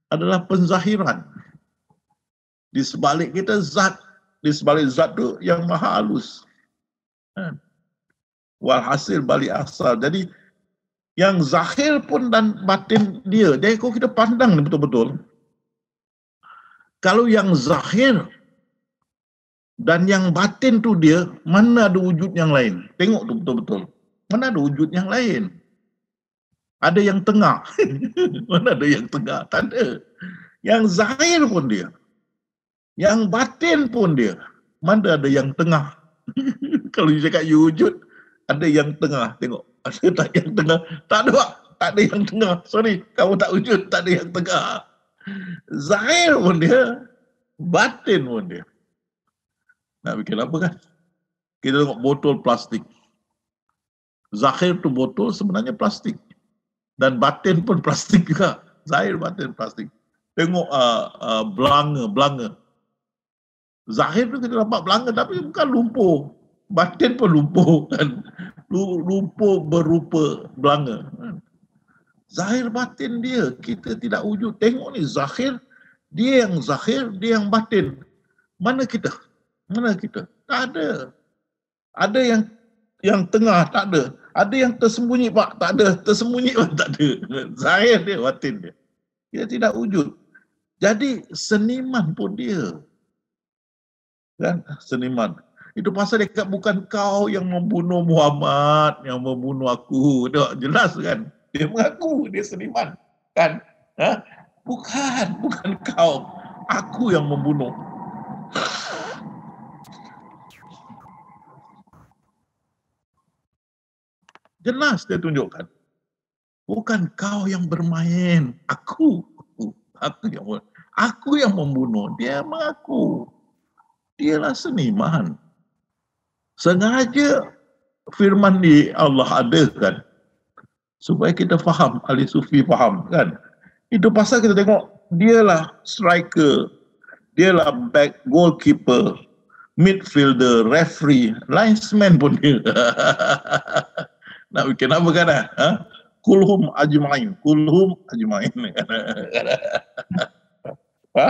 adalah penzahiran. Di sebalik kita zat, di sebalik zat tu yang maha halus. Walhasil balik asal. Jadi yang zahir pun dan batin dia. Jadi kalau kita pandang ni betul-betul, kalau yang zahir dan yang batin tu dia, mana ada wujud yang lain? Tengok tu betul-betul. Mana ada wujud yang lain? Ada yang tengah. Mana ada yang tengah? Tak ada. Yang zahir pun dia. Yang batin pun dia. Mana ada yang tengah? Kalau you cakap you wujud, ada yang tengah. Tengok. Ada tak yang tengah? Tak ada. Tak ada yang tengah. Sorry, kamu tak wujud. Tak ada yang tengah. Zahir pun dia. Batin pun dia. Nak bikin apa kan? Kita tengok botol plastik. Zahir tu botol sebenarnya plastik. Dan batin pun plastik juga. Zahir, batin, plastik. Tengok belanga. Zahir tu kita nampak belanga tapi bukan lumpur. Batin pun lumpur kan. Lumpur berupa belanga. Zahir batin dia. Kita tidak wujud. Tengok ni zahir. Dia yang zahir, dia yang batin. Mana kita? Mana kita? Tak ada. Ada yang tengah, tak ada. Ada yang tersembunyi, Pak, tak ada. Tersembunyi pun tak ada. Zahir dia, batin dia. Dia tidak wujud. Jadi seniman pun dia. Kan? Seniman. Itu pasal dia kata, bukan kau yang membunuh Muhammad, yang membunuh aku. Tak, jelas kan? Dia mengaku dia seniman. Kan? Ha? Bukan kau. Aku yang membunuh. Jelas dia tunjukkan. Bukan kau yang bermain. Aku yang membunuh. Dia mengaku. Dialah seniman. Sengaja firman ni Allah adakan supaya kita faham, ahli sufi faham kan. Itu pasal kita tengok dialah striker, dialah back goalkeeper, midfielder, referee, linesman pun dia. Nak bikin apa kan? Ha? Kulhum ajmain. Ha?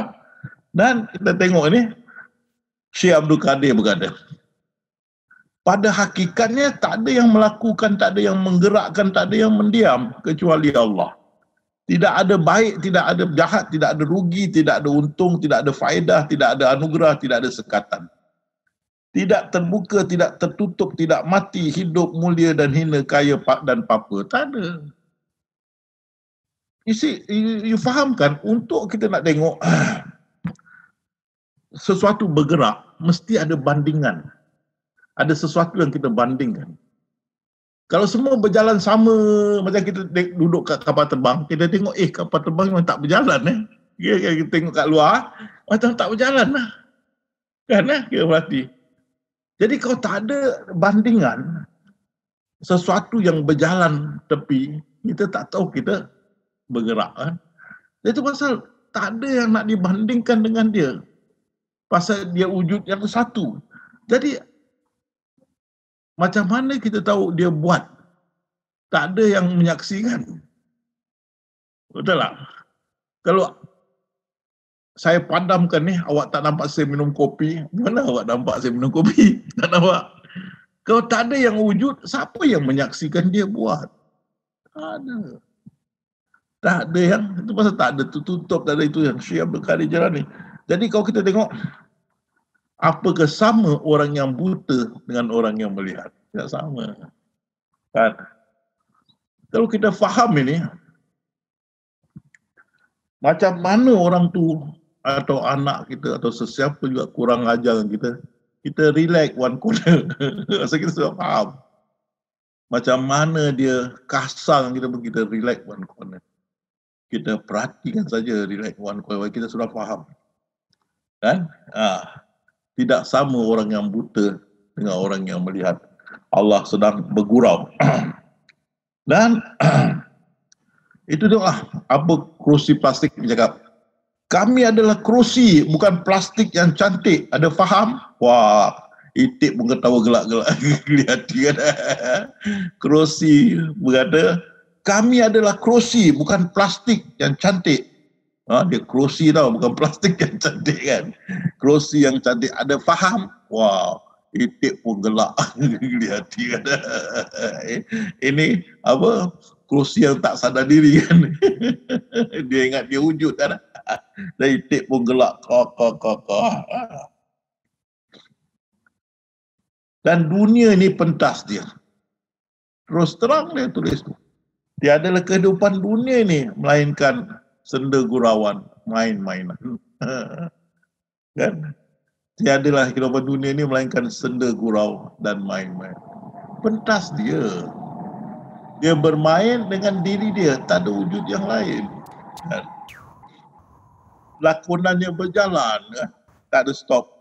Dan kita tengok ni Syekh Abdul Qadir berkata, pada hakikatnya tak ada yang melakukan, tak ada yang menggerakkan, tak ada yang mendiam kecuali Allah. Tidak ada baik, tidak ada jahat, tidak ada rugi, tidak ada untung, tidak ada faedah, tidak ada anugerah, tidak ada sekatan. Tidak terbuka, tidak tertutup, tidak mati, hidup, mulia dan hina, kaya dan papa. Tak ada. You faham kan? Untuk kita nak tengok sesuatu bergerak, mesti ada bandingan. Ada sesuatu yang kita bandingkan. Kalau semua berjalan sama, macam kita duduk kat kapal terbang, kita tengok, kapal terbang memang tak berjalan. Kita tengok kat luar, macam tak berjalan lah. Kan? Kita berhati. Jadi kalau tak ada bandingan, sesuatu yang berjalan tepi, kita tak tahu kita bergerak. Kan? Itu pasal tak ada yang nak dibandingkan dengan dia. Pasal dia wujud yang satu. Jadi, macam mana kita tahu dia buat? Tak ada yang menyaksikan. Betul tak? Kalau saya padamkan ni, awak tak nampak saya minum kopi. Mana awak nampak saya minum kopi? Tak nampak. Kalau tak ada yang wujud, siapa yang menyaksikan dia buat? Tak ada. Tak ada yang, itu pasal tak ada tutup, tak ada itu yang Syekh Abdul Qadir Jilani. Jadi kalau kita tengok, apakah sama orang yang buta dengan orang yang melihat? Tidak sama. Kan? Kalau kita faham ini, macam mana orang tu atau anak kita atau sesiapa juga kurang ajar kita, kita relax one corner. Rasa kita sudah faham. Macam mana dia kasar kita pun kita relax one corner. Kita perhatikan saja relax one corner, kita sudah faham. Kan? Tidak sama orang yang buta dengan orang yang melihat. Allah sedang bergurau. Dan itu adalah apa kerusi plastik bercakap. Kami adalah kerusi, bukan plastik yang cantik. Ada faham? Wah, Itik pun ketawa gelak-gelak. Lihat dia. Kerusi berkata, kami adalah kerusi, bukan plastik yang cantik. Dia kerusi tau, bukan plastik yang cantik kan. Kerusi yang cantik, ada faham? Wow, Itik pun gelak. Lihat dia. Ini apa? Kerusi yang tak sadar diri kan. Dia ingat dia wujud kan. Dan Itik pun gelak. Dan dunia ni pentas dia. Terus terang dia tulis tu. Tiadalah kehidupan dunia ni melainkan senda gurauan, main-mainan. Kan? Tiadalah kehidupan dunia ni melainkan senda gurau dan main-main. Pentas dia. Dia bermain dengan diri dia, tak ada wujud yang lain. Kan? Lakonannya berjalan, kan? Tak ada stop.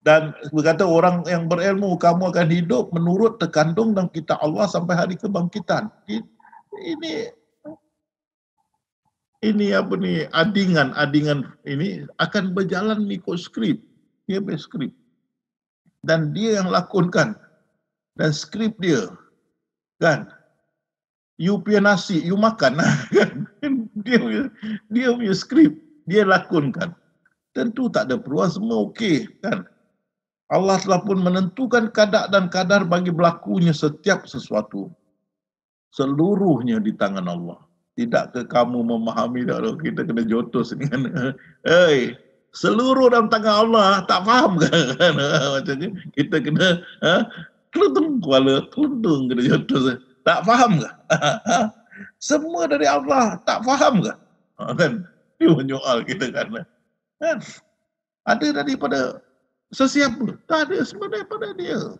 Dan berkata orang yang berilmu, kamu akan hidup menurut terkandung dalam kitab Allah sampai hari kebangkitan. Ini apa ni, adingan ini akan berjalan mengikut skrip. Dia berskrip. Dan dia yang lakonkan. Dan skrip dia. Kan? You punya nasi, you makan. Kan? Dia punya skrip. Dia lakonkan. Tentu tak ada peluang, semua okey. Kan? Allah telah pun menentukan kadar dan kadar bagi berlakunya setiap sesuatu. Seluruhnya di tangan Allah. Tidakkah kamu memahami, kita kena jotos dengan Seluruh dalam tangan Allah. Tak faham ke? Macam ni. Kita kena keluntung kepala, keluntung kena jodoh. Tak faham ke? Semua dari Allah. Tak faham ke? Kan? Dia menyoal kita kan. Ada daripada sesiapa? Tak ada, semua daripada dia.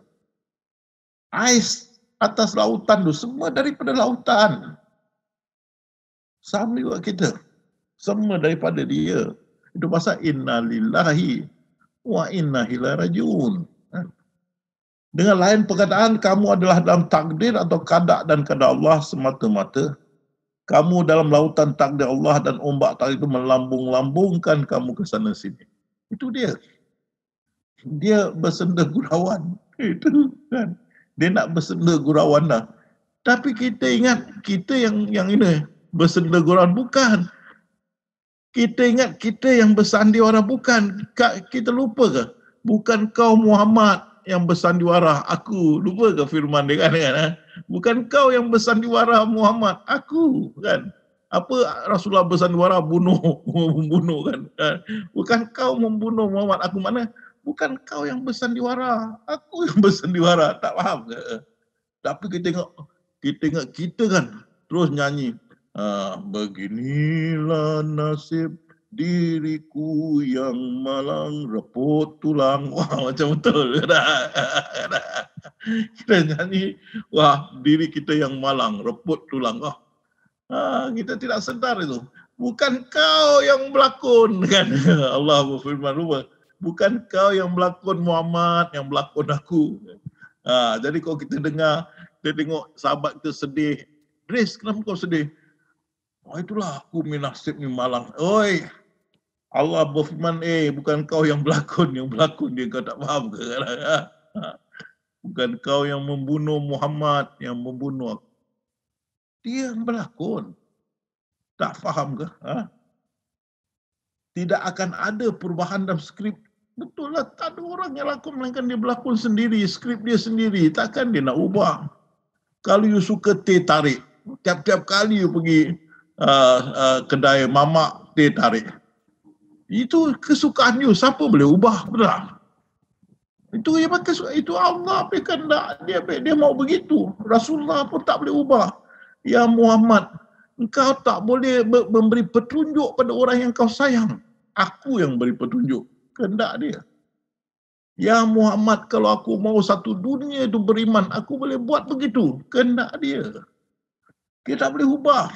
Ais atas lautan tu semua daripada lautan. Sama juga kita. Semua daripada dia. Itu pasal innalillahi wa inna ilaihi rajiun. Dengan lain perkataan, kamu adalah dalam takdir atau kadak dan kadar Allah semata-mata. Kamu dalam lautan takdir Allah dan ombak takdir itu melambung-lambungkan kamu ke sana sini. Itu dia. Dia bersenda gurauan. Itu kan. Dia nak bersenda gurauan dah. Tapi kita ingat, kita yang ini bersenda gurauan. Bukan. Kita ingat kita yang bersandiwara. Bukan. Kita lupa ke? Bukan kau Muhammad yang bersandiwara. Aku. Lupa ke firman dia kan? Bukan kau yang bersandiwara Muhammad. Aku. Kan? Apa Rasulullah bersandiwara? Membunuh kan? Bukan kau membunuh Muhammad. Aku mana? Bukan kau yang bersandiwara. Aku yang bersandiwara. Tak faham ke? Tapi kita ingat kita kan terus nyanyi. Beginilah nasib diriku yang malang reput tulang. Wah, macam betul. Kita nyanyi, wah, diri kita yang malang reput tulang. Wah, kita tidak sedar itu. Bukan kau yang berlakon kan. Allah berfirman, bukan kau yang berlakon Muhammad, yang berlakon aku. Jadi kalau kita dengar, kita tengok sahabat kita sedih. Dres, kenapa kau sedih? Itulah aku nasib ni malang. Oi, Allah berfirman, bukan kau yang berlakon dia, kau tak faham ke? Bukan kau yang membunuh Muhammad, yang membunuh aku. Dia yang berlakon. Tak faham ke? Tidak akan ada perubahan dalam skrip. Betul lah, tak ada orang yang lakon, melainkan dia berlakon sendiri, skrip dia sendiri. Takkan dia nak ubah. Kalau you suka teh tarik, tiap-tiap kali you pergi kedai mamak teh tarik, itu kesukaan you, siapa boleh ubah? Betul. Itu Allah kehendak dia mau begitu. Rasulullah pun tak boleh ubah. Ya Muhammad, engkau tak boleh memberi petunjuk pada orang yang kau sayang. Aku yang beri petunjuk. Kehendak dia. Ya Muhammad, kalau aku mau satu dunia itu beriman, aku boleh buat begitu. Kehendak dia. Kita tak boleh ubah.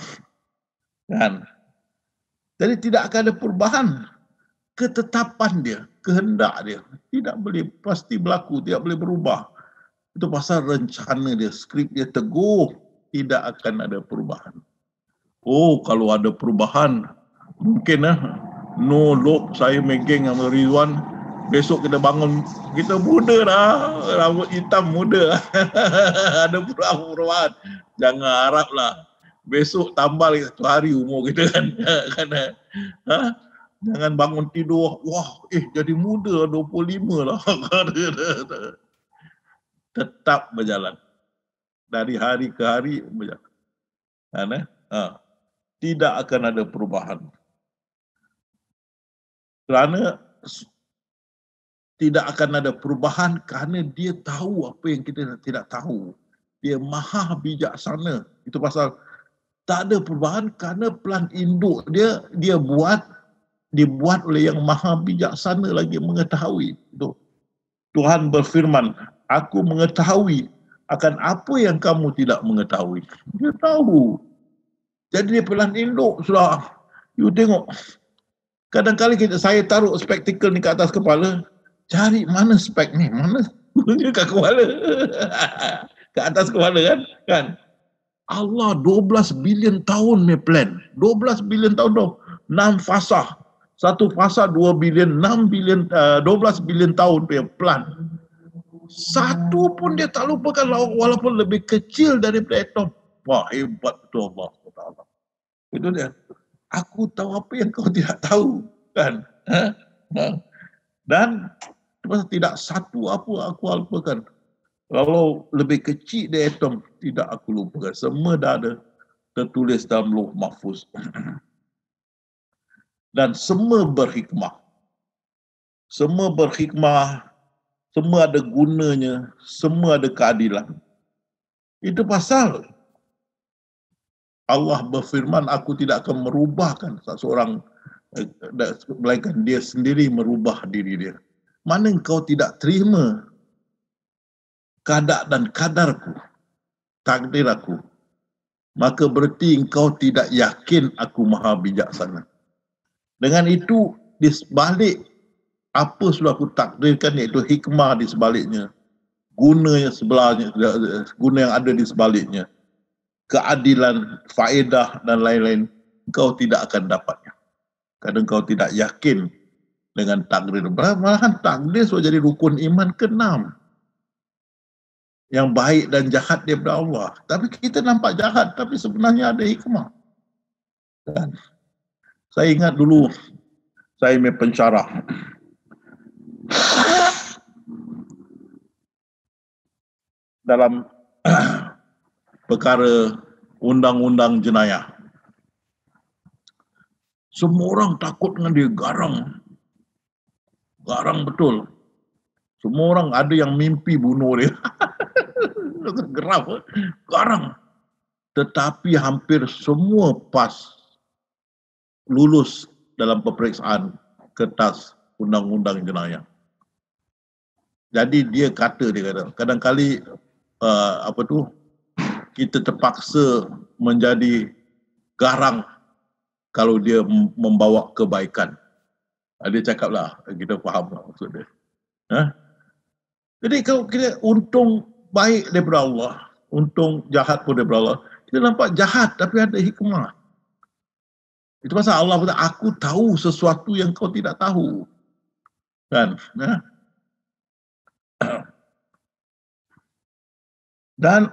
Kan? Jadi tidak akan ada perubahan. Ketetapan dia, kehendak dia tidak boleh pasti berlaku, tidak boleh berubah. Itu pasal rencana dia, skrip dia teguh, tidak akan ada perubahan. Oh, kalau ada perubahan, mungkin no look, saya megeng sama Rizwan, besok kita bangun, kita muda dah, rambut hitam muda. Ada perubahan. Jangan haraplah besok tambah lagi 1 hari umur kita kan. Jangan bangun tidur, wah, jadi muda 25 lah. Tetap berjalan. Dari hari ke hari berjalan. Tidak akan ada perubahan. Kerana tidak akan ada perubahan kerana dia tahu apa yang kita tidak tahu. Dia maha bijaksana. Itu pasal tak ada perubahan kerana plan induk dia dibuat oleh yang maha bijaksana lagi mengetahui. Tuhan berfirman, aku mengetahui akan apa yang kamu tidak mengetahui. Dia tahu. Jadi dia pelan induk sudah. You tengok. Kadang-kadang saya taruh spektakel ni ke atas kepala, cari mana spek ni, mana kat kepala. Ke atas kepala kan? Allah 12 bilion tahun punya plan. 12 bilion tahun tu. 6 fasa. Satu fasa 2 bilion, 6 bilion, 12 bilion tahun punya plan. Satu pun dia tak lupakan walaupun lebih kecil daripada atom. Wah, hebat betul Allah. Itu dia. Aku tahu apa yang kau tidak tahu. Kan? Dan tidak satu apa aku lupakan. Kalau lebih kecil dari atom, tidak aku lupakan. Semua dah ada tertulis dalam Lauh Mahfuz. Dan semua berhikmah. semua berhikmah, semua ada gunanya, semua ada keadilan. Itu pasal Allah berfirman, aku tidak akan merubahkan seseorang, melainkan dia sendiri merubah diri dia. Mana engkau tidak terima keadaan dan kadarku, takdir aku, maka berarti engkau tidak yakin aku maha bijaksana. Dengan itu, di sebalik apa sudah aku takdirkan, iaitu hikmah di sebaliknya, guna yang sebelahnya, guna yang ada di sebaliknya, keadilan, faedah dan lain-lain, engkau tidak akan dapatnya. Kadang engkau tidak yakin dengan takdir. Malahan takdir sudah jadi rukun iman ke-6. Yang baik dan jahat daripada Allah. Tapi kita nampak jahat, tapi sebenarnya ada hikmah. Dan saya ingat dulu, saya punya pensyarah. Dalam perkara undang-undang jenayah. Semua orang takut dengan dia, garang. Garang betul. Semua orang ada yang mimpi bunuh dia. Geram, garang. Tetapi hampir semua lulus dalam peperiksaan kertas undang-undang jenayah. Jadi dia kata, kadang-kali kita terpaksa menjadi garang kalau dia membawa kebaikan. Dia cakaplah, kita faham maksud dia. Jadi kalau kita untung baik daripada Allah, untung jahat pun daripada Allah, kita nampak jahat tapi ada hikmah. Itu pasal Allah berkata, aku tahu sesuatu yang kau tidak tahu. Kan? Dan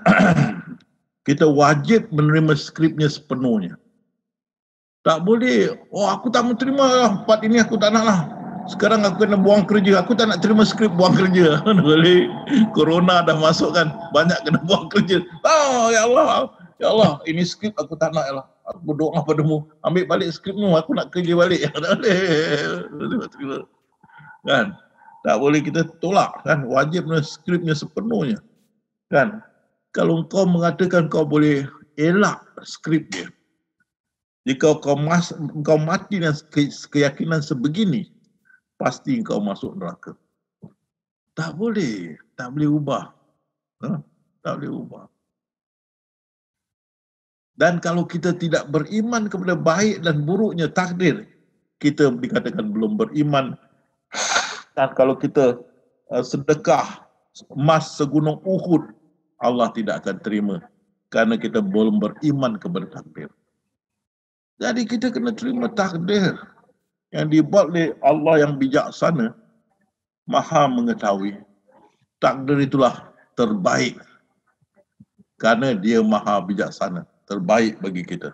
kita wajib menerima skripnya sepenuhnya. Tak boleh, aku tak mau terima lah, part ini aku tak nak lah. Sekarang aku kena buang kerja, aku tak nak terima skrip buang kerja. Boleh, corona dah masuk kan, banyak kena buang kerja. Ya Allah, ini skrip aku tak nak lah. Aku berdoa padamu, ambil balik skripmu, aku nak kerja balik. Tak boleh. Kan? Tak boleh kita tolak kan, wajib menerima skripnya sepenuhnya. Kan? Kalau kau mengatakan kau boleh elak skrip dia, jika kau mati dengan keyakinan sebegini, pasti kau masuk neraka. Tak boleh ubah. Tak boleh ubah. Dan kalau kita tidak beriman kepada baik dan buruknya takdir, kita dikatakan belum beriman. Dan kalau kita sedekah emas segunung Uhud, Allah tidak akan terima karena kita belum beriman kepada takdir. Jadi kita kena terima takdir yang dibuat oleh Allah yang bijaksana, maha mengetahui. Takdir itulah terbaik karena dia maha bijaksana, terbaik bagi kita.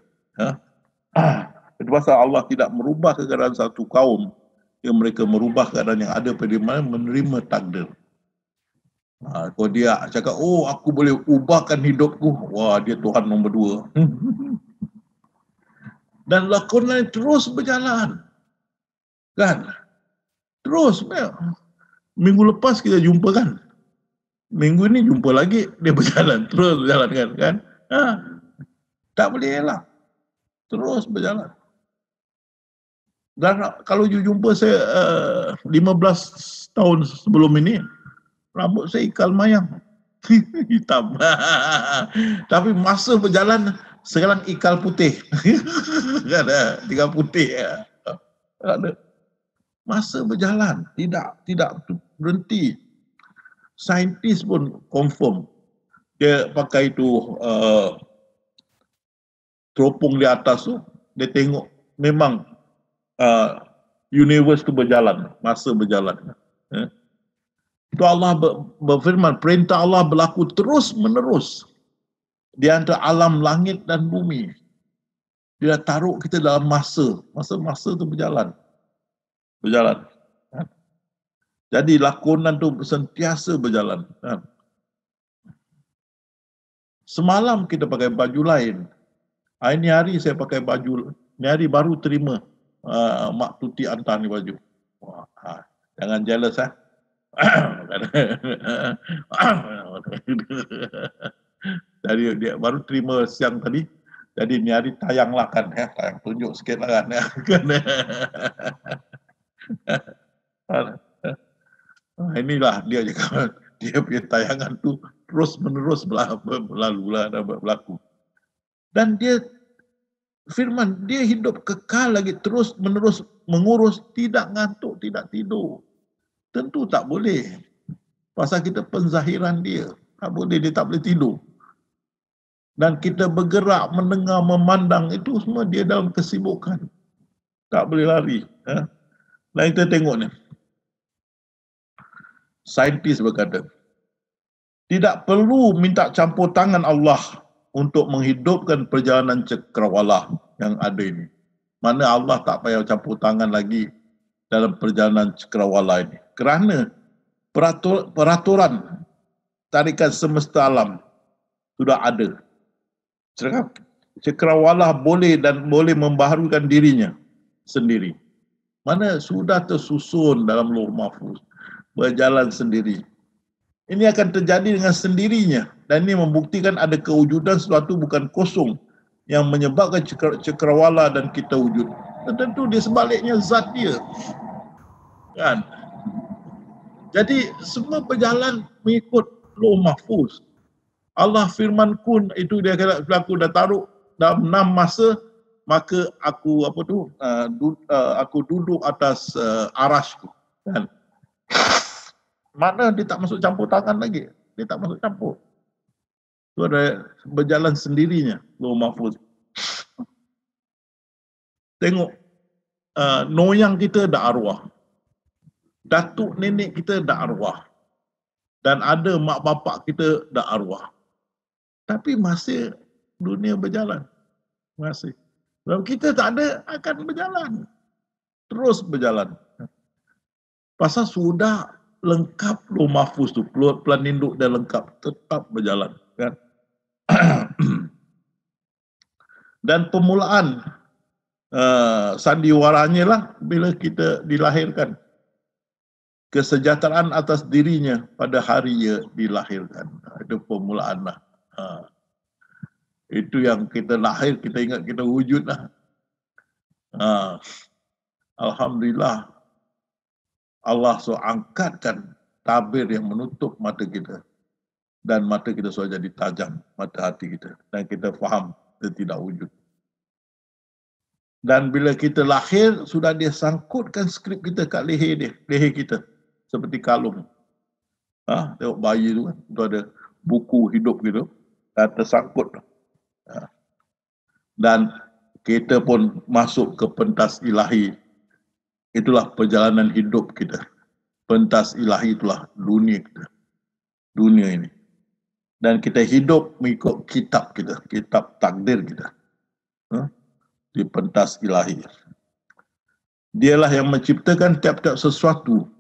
Itu pasal Allah tidak merubah keadaan satu kaum yang mereka merubah keadaan yang ada pada mana menerima takdir. Kalau dia cakap, aku boleh ubahkan hidupku, wah dia Tuhan nombor 2. Dan lakonan terus berjalan. Kan? Terus. Minggu lepas kita jumpa kan. Minggu ini jumpa lagi, dia berjalan. Terus berjalan kan. Tak boleh elak. Terus berjalan. Dan kalau jumpa saya 15 tahun sebelum ini, rambut saya ikal mayang. Hitam. Tapi masa berjalan, sekarang ikal putih. Ada, tinggal putih. Ada. Masa berjalan, tidak berhenti. Saintis pun confirm. Dia pakai itu teropong di atas tu, dia tengok memang universe tu berjalan, masa berjalan. Itu Allah berfirman, perintah Allah berlaku terus menerus di antara alam langit dan bumi. Dia taruh kita dalam masa tu berjalan. Jadi lakonan tu sentiasa berjalan. Semalam kita pakai baju lain. Ini hari saya pakai baju, ini hari baru terima Mak Tuti hantar ni baju. Jangan jealous Jadi dia baru terima siang tadi. Jadi ni hari tayanglah kan tayang tunjuk sikit lah kan. Inilah dia cakap, dia punya tayangan tu terus menerus berlaku. Dan dia firman, dia hidup kekal lagi terus menerus mengurus, tidak ngantuk, tidak tidur. Tentu tak boleh. Pasal kita penzahiran dia. Tak boleh, dia tak boleh tidur. Dan kita bergerak, mendengar, memandang, itu semua dia dalam kesibukan. Tak boleh lari. Dan kita tengok ni. Saintis berkata, tidak perlu minta campur tangan Allah untuk menghidupkan perjalanan cakrawala yang ada ini. Mana Allah tak payah campur tangan lagi dalam perjalanan cakrawala ini. Kerana peraturan tarikan semesta alam sudah ada. Cakrawala boleh dan boleh membaharukan dirinya sendiri. Mana sudah tersusun dalam Lauh Mahfuz, berjalan sendiri. Ini akan terjadi dengan sendirinya. Dan ini membuktikan ada kewujudan sesuatu bukan kosong yang menyebabkan cakrawala dan kita wujud. Dan tentu dia sebaliknya zat dia. Kan? Jadi semua berjalan mengikut Lauh Mahfuz. Allah firman kun, itu dia kata aku dah taruh dalam 6 masa, maka aku aku duduk atas arash tu. Kan? Mana dia tak masuk campur tangan lagi. Dia tak masuk campur. Itu ada berjalan sendirinya Lauh Mahfuz. Tengok, noyang kita dah arwah. Datuk nenek kita dah arwah. Dan ada mak bapak kita dah arwah. Tapi masih dunia berjalan. Masih. Kalau kita tak ada, akan berjalan. Terus berjalan. Pasal sudah lengkap Lauh Mahfuz tu, plan induk dah lengkap, tetap berjalan, kan? Dan permulaan sandiwaranya lah bila kita dilahirkan. Kesejahteraan atas dirinya pada hari ia dilahirkan. Itu permulaan lah. Itu yang kita lahir, kita ingat kita wujud lah. Alhamdulillah, Allah angkatkan tabir yang menutup mata kita. Dan mata kita sudah jadi tajam, mata hati kita. Dan kita faham kita tidak wujud. Dan bila kita lahir, sudah dia sangkutkan skrip kita kat leher kita. Seperti kalung. Tengok bayi tu kan, tu ada buku hidup gitu. Dan tersangkut. Dan kita pun masuk ke pentas ilahi. Itulah perjalanan hidup kita. Pentas ilahi itulah dunia kita. Dunia ini. Dan kita hidup mengikut kitab kita. Kitab takdir kita. Di pentas ilahi. Dialah yang menciptakan tiap-tiap sesuatu.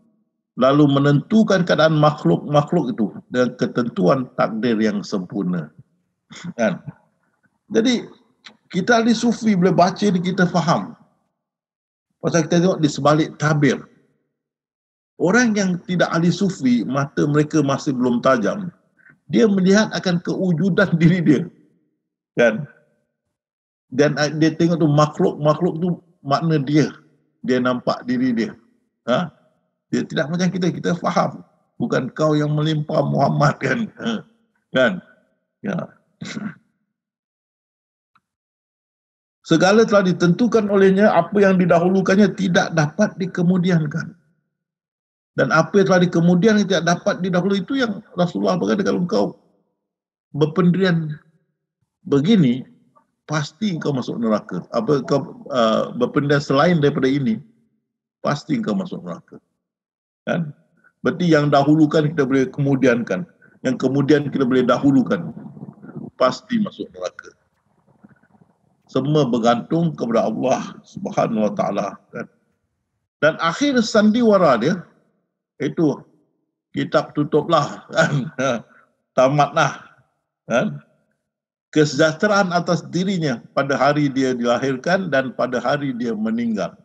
Lalu menentukan keadaan makhluk-makhluk itu. Dengan ketentuan takdir yang sempurna. Kan? Jadi, kita ahli sufi boleh baca ni kita faham. Pasal kita tengok di sebalik tabir. Orang yang tidak ahli sufi, mata mereka masih belum tajam. Dia melihat akan kewujudan diri dia. Kan? Dan dia tengok tu makhluk tu makna dia. Dia nampak diri dia. Dia tidak macam kita faham. Bukan kau yang melimpah Muhammad kan. Kan? Ya. Segala telah ditentukan olehnya, apa yang didahulukannya tidak dapat dikemudiankan. Dan apa yang telah dikemudiankan tidak dapat didahului, itu yang Rasulullah berkata, kalau kau berpendirian begini, pasti kau masuk neraka. Apa kau berpendirian selain daripada ini, pasti kau masuk neraka. Kan? Berarti yang dahulukan kita boleh kemudiankan. Yang kemudian kita boleh dahulukan. Pasti masuk neraka. Semua bergantung kepada Allah Subhanahu Wa Taala. Kan? Dan akhir sandiwara dia, itu kitab tutuplah. Kan? Tamatlah. Kan? Kesejahteraan atas dirinya pada hari dia dilahirkan dan pada hari dia meninggal.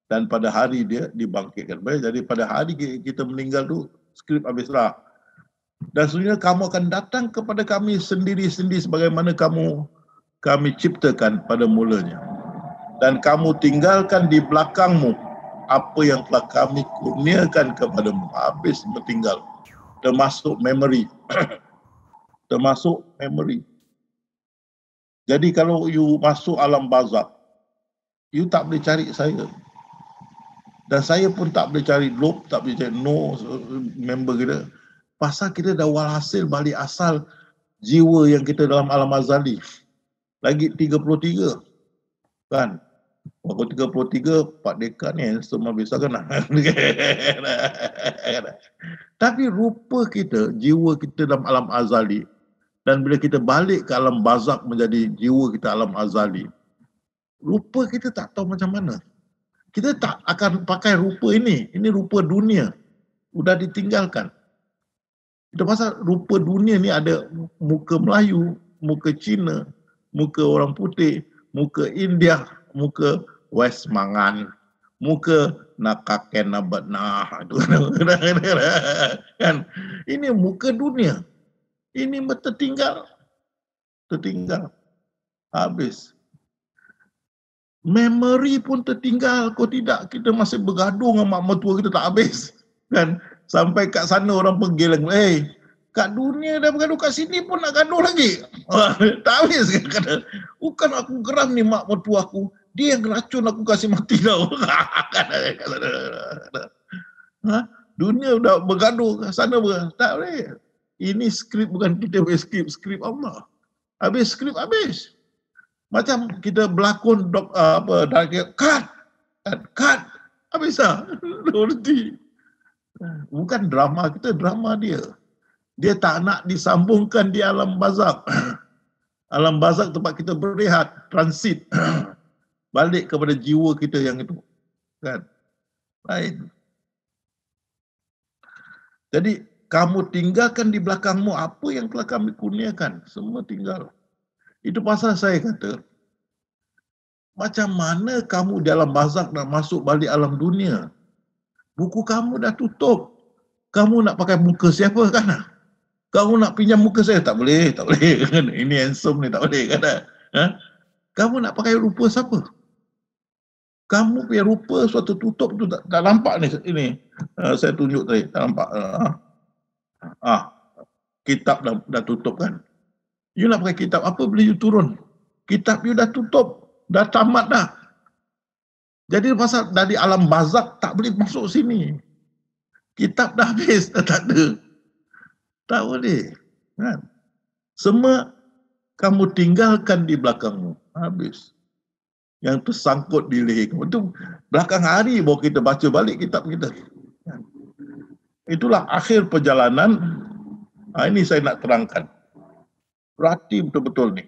dan pada hari dia dibangkitkan. Jadi pada hari kita meninggal tu, skrip habislah. Dan sebenarnya kamu akan datang kepada kami sendiri-sendiri sebagaimana kami ciptakan pada mulanya. Dan kamu tinggalkan di belakangmu apa yang telah kami kurniakan kepadamu. Habis bertinggal. Termasuk memory. Termasuk memory. Jadi kalau you masuk alam barzakh, you tak boleh cari saya. Dan saya pun tak boleh cari loop, tak boleh cari member kita. Pasal kita dah walhasil balik asal jiwa yang kita dalam alam azali. Lagi 33. Kan? Waktu 33, Pak Dekan ni semua bisa kan? Tapi rupa kita, jiwa kita dalam alam azali, dan bila kita balik ke alam barzakh menjadi jiwa kita alam azali, rupa kita tak tahu macam mana. Kita tak akan pakai rupa ini. Ini rupa dunia. Sudah ditinggalkan. Itu pasal rupa dunia ni ada muka Melayu, muka Cina, muka orang putih, muka India, muka West Mangan, muka Nakaken Nabatnah. Kan? Ini muka dunia. Ini tertinggal. Tertinggal. Habis. Memory pun tertinggal. Kau tidak, kita masih bergaduh dengan mak mertua kita tak habis. Kan? Sampai kat sana orang pergi lagi. Kat dunia dah bergaduh, kat sini pun nak gaduh lagi. Tak habis. Kata, bukan aku geram ni mak mertua aku. Dia yang racun aku kasih mati tau. Dunia dah bergaduh kat sana. Tak boleh. Ini skrip bukan kita punya skrip. Skrip Allah. Habis skrip habis. Macam kita berlakon cut, habis lah. Berhenti. Bukan drama kita, drama dia. Dia tak nak disambungkan di alam barzakh. Alam barzakh tempat kita berehat, transit. Balik kepada jiwa kita yang itu. Kan? Lain. Jadi, kamu tinggalkan di belakangmu apa yang telah kami kurniakan. Semua tinggal. Itu pasal saya kata, macam mana kamu dalam barzakh nak masuk balik alam dunia? Buku kamu dah tutup. Kamu nak pakai muka siapa kan? Kamu nak pinjam muka saya? Tak boleh, tak boleh. Ini handsome ni, tak boleh kan? Kamu nak pakai rupa siapa? Kamu punya rupa suatu tutup tu tak nampak ni. Ini saya tunjuk tadi, tak nampak. Kitab dah tutup kan? You nak pakai kitab apa bila you turun? Kitab you dah tutup. Dah tamat dah. Jadi pasal dari alam barzakh tak boleh masuk sini. Kitab dah habis. Tak ada. Tak boleh. Kan? Semua kamu tinggalkan di belakangmu. Habis. Yang tersangkut di leher kamu. Itu belakang hari baru kita baca balik kitab kita. Kan? Itulah akhir perjalanan. Ini saya nak terangkan. Perhati betul-betul ni.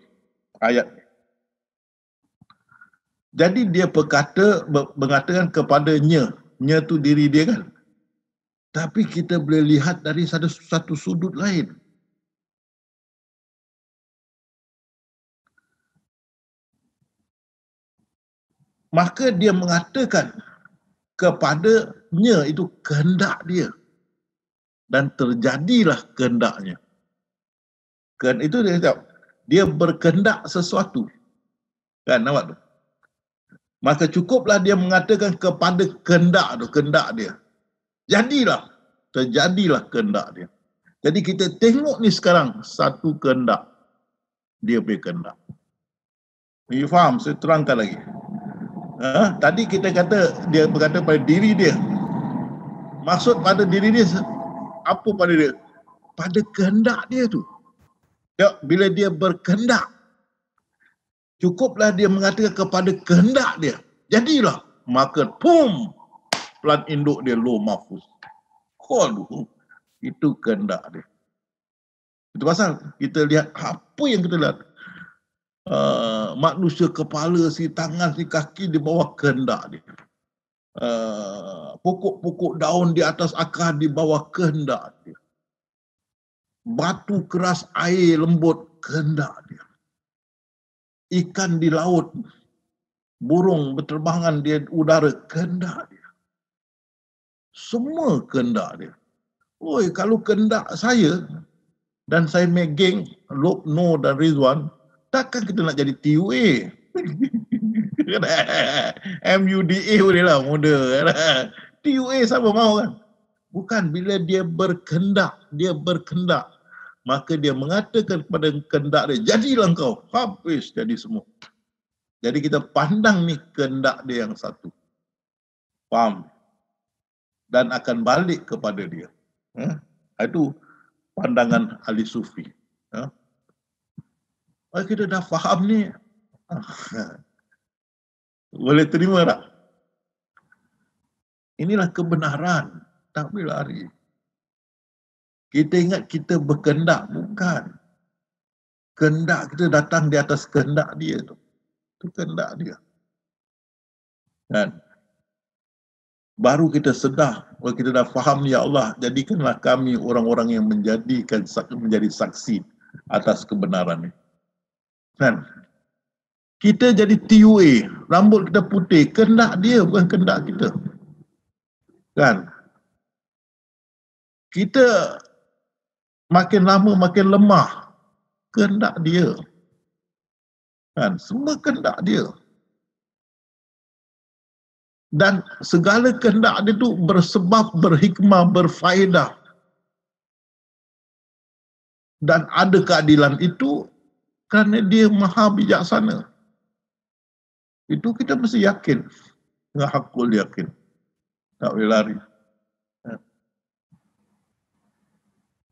Ayat ni. Jadi dia mengatakan kepadanya. Nya tu diri dia kan. Tapi kita boleh lihat dari satu sudut lain. Maka dia mengatakan kepadanya, itu kehendak dia. Dan terjadilah kehendaknya. Itu dia kata, dia berkehendak sesuatu. Kan, nampak tu? Maka cukuplah dia mengatakan kepada kehendak dia. Jadilah, terjadilah kehendak dia. Jadi kita tengok ni sekarang satu kehendak. Dia punya kehendak. You faham? Saya terangkan lagi. Tadi kita kata, dia berkata pada diri dia. Maksud pada diri dia, apa pada dia? Pada kehendak dia tu. Bila dia berkehendak, cukuplah dia mengatakan kepada kehendak dia. Jadilah. Maka, pum! Pelan induk dia, low mahfuz. Aduh, itu kehendak dia. Itu pasal kita lihat, apa yang kita lihat? Manusia kepala, si tangan, si kaki di bawah kehendak dia. Pokok-pokok daun di atas akar di bawah kehendak dia. Batu keras, air lembut, kehendak dia. Ikan di laut, burung berterbangan di udara, kehendak dia. Semua kehendak dia. Oi, kalau kehendak saya dan saya megang Lok, Noh dan Rizwan, takkan kita nak jadi TUA. MUDA boleh lah, muda. TUA siapa mahu kan? Bukan, bila dia berkehendak, maka dia mengatakan kepada kehendak dia, jadilah kau, habis jadi semua. Jadi kita pandang ni kehendak dia yang satu. Faham? Dan akan balik kepada dia. Itu pandangan ahli sufi. Kita dah faham ni. Boleh terima tak? Inilah kebenaran. Tak boleh lari. Kita ingat kita berkehendak. Bukan. Kehendak kita datang di atas kehendak dia tu. Itu kehendak dia. Dan baru kita sedar, kalau kita dah faham, ya Allah, jadikanlah kami orang-orang yang menjadi saksi atas kebenaran ini. Kan? Kita jadi TUA, rambut kita putih, kehendak dia bukan kehendak kita. Kan? Kita makin lama makin lemah, kehendak dia. Kan? Semua kehendak dia. Dan segala kehendak dia tu bersebab, berhikmah, berfaedah. Dan ada keadilan itu kerana dia maha bijaksana. Itu kita mesti yakin. Dengan hakul yakin. Tak boleh lari.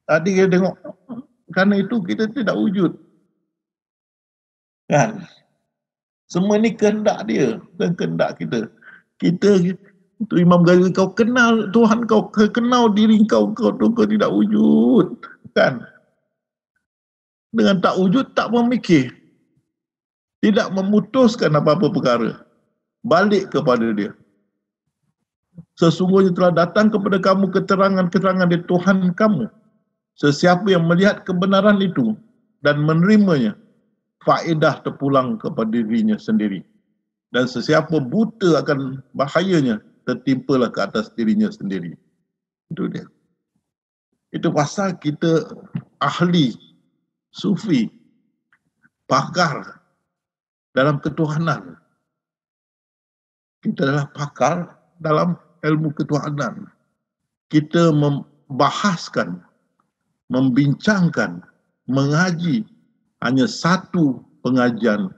Tadi kita tengok, kerana itu kita tidak wujud. Kan? Semua ni kehendak dia, bukan kehendak kita. Kita, itu Imam Ghazali, kau kenal Tuhan kau, kenal diri kau tidak wujud. Kan? Dengan tak wujud, tak memikir. Tidak memutuskan apa-apa perkara. Balik kepada dia. Sesungguhnya telah datang kepada kamu keterangan-keterangan dari Tuhan kamu. Sesiapa yang melihat kebenaran itu dan menerimanya, faedah terpulang kepada dirinya sendiri. Dan sesiapa buta akan bahayanya, tertimpalah ke atas dirinya sendiri. Itu dia. Itu pasal kita ahli, sufi, pakar dalam ketuhanan. Kita adalah pakar dalam ilmu ketuhanan. Kita membahaskan, membincangkan, mengaji hanya satu pengajian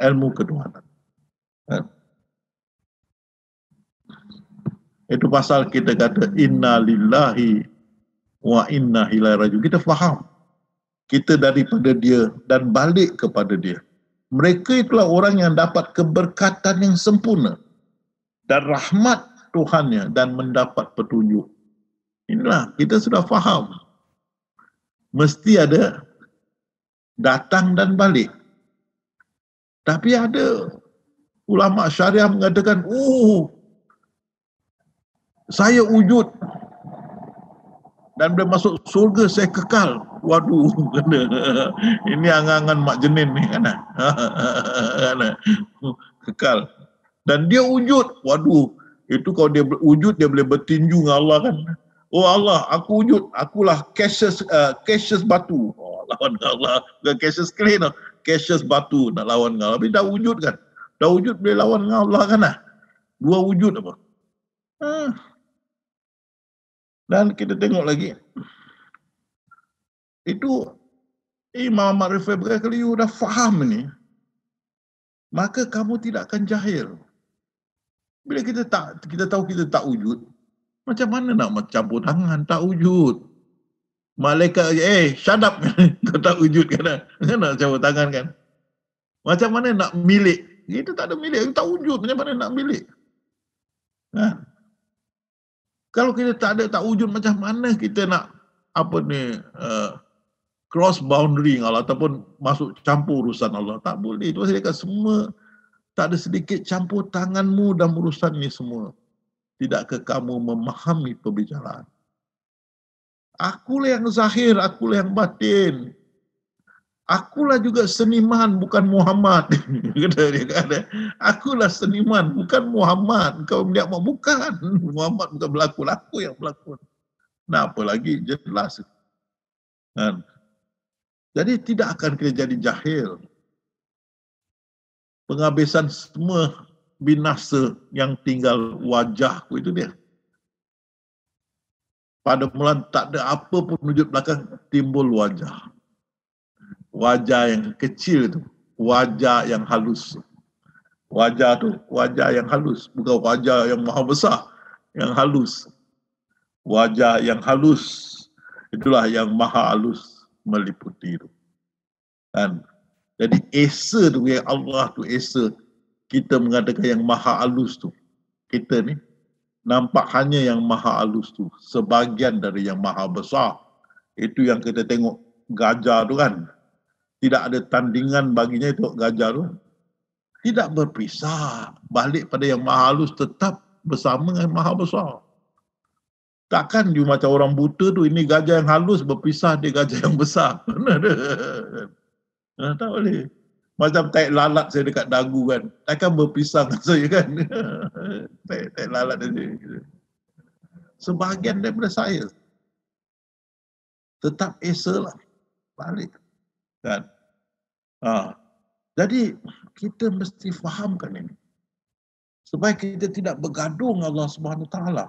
ilmu ketuhanan. Itu pasal kita kata inna lillahi wa inna ilaihi raji'un. Kita faham. Kita daripada dia dan balik kepada dia. Mereka itulah orang yang dapat keberkatan yang sempurna dan rahmat Tuhannya dan mendapat petunjuk. Inilah, kita sudah faham. Mesti ada datang dan balik. Tapi ada ulama syariah mengatakan, saya wujud dan bila masuk surga saya kekal. Waduh, ini angan-angan mak jenin ni kan? Kekal. Dan dia wujud. Waduh, itu kalau dia wujud dia boleh bertinju dengan Allah kan. Oh Allah, aku wujud. Akulah Cassius batu. Oh, lawan Allah. Bukan Cassius Clay no. Cassius batu nak lawan dengan Allah. Tapi dah wujud kan. Dah wujud boleh lawan dengan Allah kan lah. Dua wujud apa. Dan kita tengok lagi. Itu Imam Ahmad Rifai berkali-kali, you dah faham ni, maka kamu tidak akan jahil. Bila kita tahu kita tak wujud, macam mana nak campur tangan tak wujud? Malaikat, shut up, kau tak wujud kan? Nak campur tangan kan? Macam mana nak milik? Kita tak ada milik, kita tak wujud, macam mana nak milik? Kalau kita tak wujud, macam mana kita nak cross boundary Allah ataupun masuk campur urusan Allah? Tak boleh. Itu saya kata semua tak ada sedikit campur tanganmu dalam urusan ini semua. Tidakkah kamu memahami perbicaraan? Akulah yang zahir, akulah yang batin. Akulah juga seniman, bukan Muhammad. Kata dia kata, akulah seniman, bukan Muhammad. Kau melihat bukan. Muhammad bukan berlakon, aku yang berlakon. Nah, apa lagi? Jelas. Kan? Jadi tidak akan kita jadi jahil. Penghabisan semua binasa yang tinggal wajahku itu dia. Pada mula tak ada apa pun wujud belakang, timbul wajah. Wajah yang kecil itu, wajah yang halus. Wajah tu wajah yang halus, bukan wajah yang maha besar, yang halus. Wajah yang halus, itulah yang maha halus meliputi itu. Kan? Jadi esa tu yang Allah tu esa, kita mengatakan yang maha halus tu. Kita ni nampak hanya yang maha halus tu, sebahagian dari yang maha besar. Itu yang kita tengok gajah tu kan. Tidak ada tandingan baginya itu gajah tu. Tidak berpisah. Balik pada yang maha halus, tetap bersama dengan maha besar. Takkan you macam orang buta tu, ini gajah yang halus berpisah dia gajah yang besar. Tak boleh. Macam taik lalat saya dekat dagu kan. Takkan berpisah dengan saya kan. taik lalat dia. Sebahagian daripada saya. Tetap esa lah. Balik. Kan? Jadi kita mesti fahamkan ini supaya kita tidak bergaduh dengan Allah Subhanahu Wa Taala,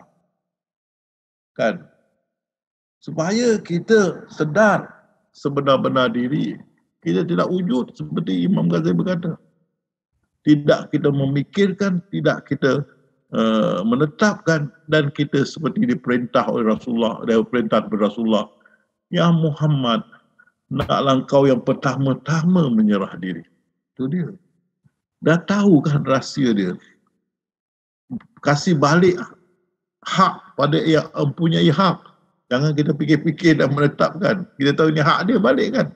kan? Supaya kita sedar sebenar-benar diri, kita tidak wujud seperti Imam Ghazali berkata. Tidak kita memikirkan, tidak kita menetapkan, dan kita seperti diperintah oleh Rasulullah, diperintah oleh Rasulullah, ya Muhammad, naklah engkau yang pertama-tama menyerah diri. Itu dia. Dah tahu kan rahsia dia. Kasih balik hak pada yang mempunyai hak. Jangan kita fikir-fikir dan menetapkan. Kita tahu ini hak dia, balik kan.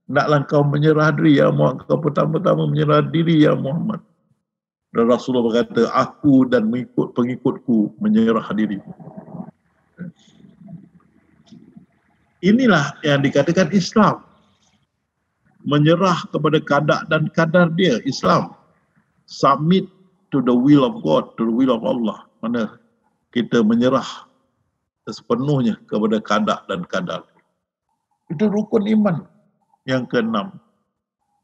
Naklah engkau menyerah diri ya Muhammad. Kau pertama-tama menyerah diri ya Muhammad. Dan Rasulullah berkata, aku dan pengikutku menyerah diri. Inilah yang dikatakan Islam. Menyerah kepada kadar dan kadar dia, Islam. Submit to the will of God, to the will of Allah. Mana kita menyerah sepenuhnya kepada kadar dan kadar. Itu rukun iman yang keenam.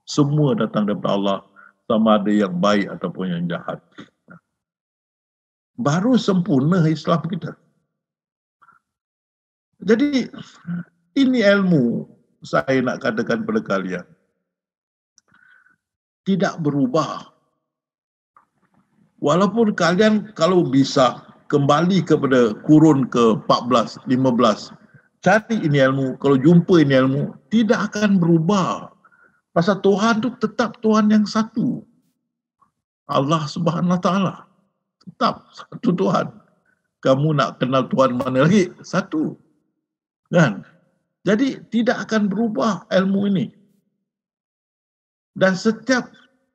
Semua datang daripada Allah, sama ada yang baik ataupun yang jahat. Baru sempurna Islam kita. Jadi ini ilmu saya nak katakan kepada kalian. Tidak berubah. Walaupun kalian kalau bisa kembali kepada kurun ke-14, 15, cari ini ilmu, kalau jumpa ini ilmu, tidak akan berubah. Pasal Tuhan tu tetap Tuhan yang satu. Allah Subhanahu Wa Taala. Tetap satu Tuhan. Kamu nak kenal Tuhan mana lagi? Satu. Kan? Jadi tidak akan berubah ilmu ini. Dan setiap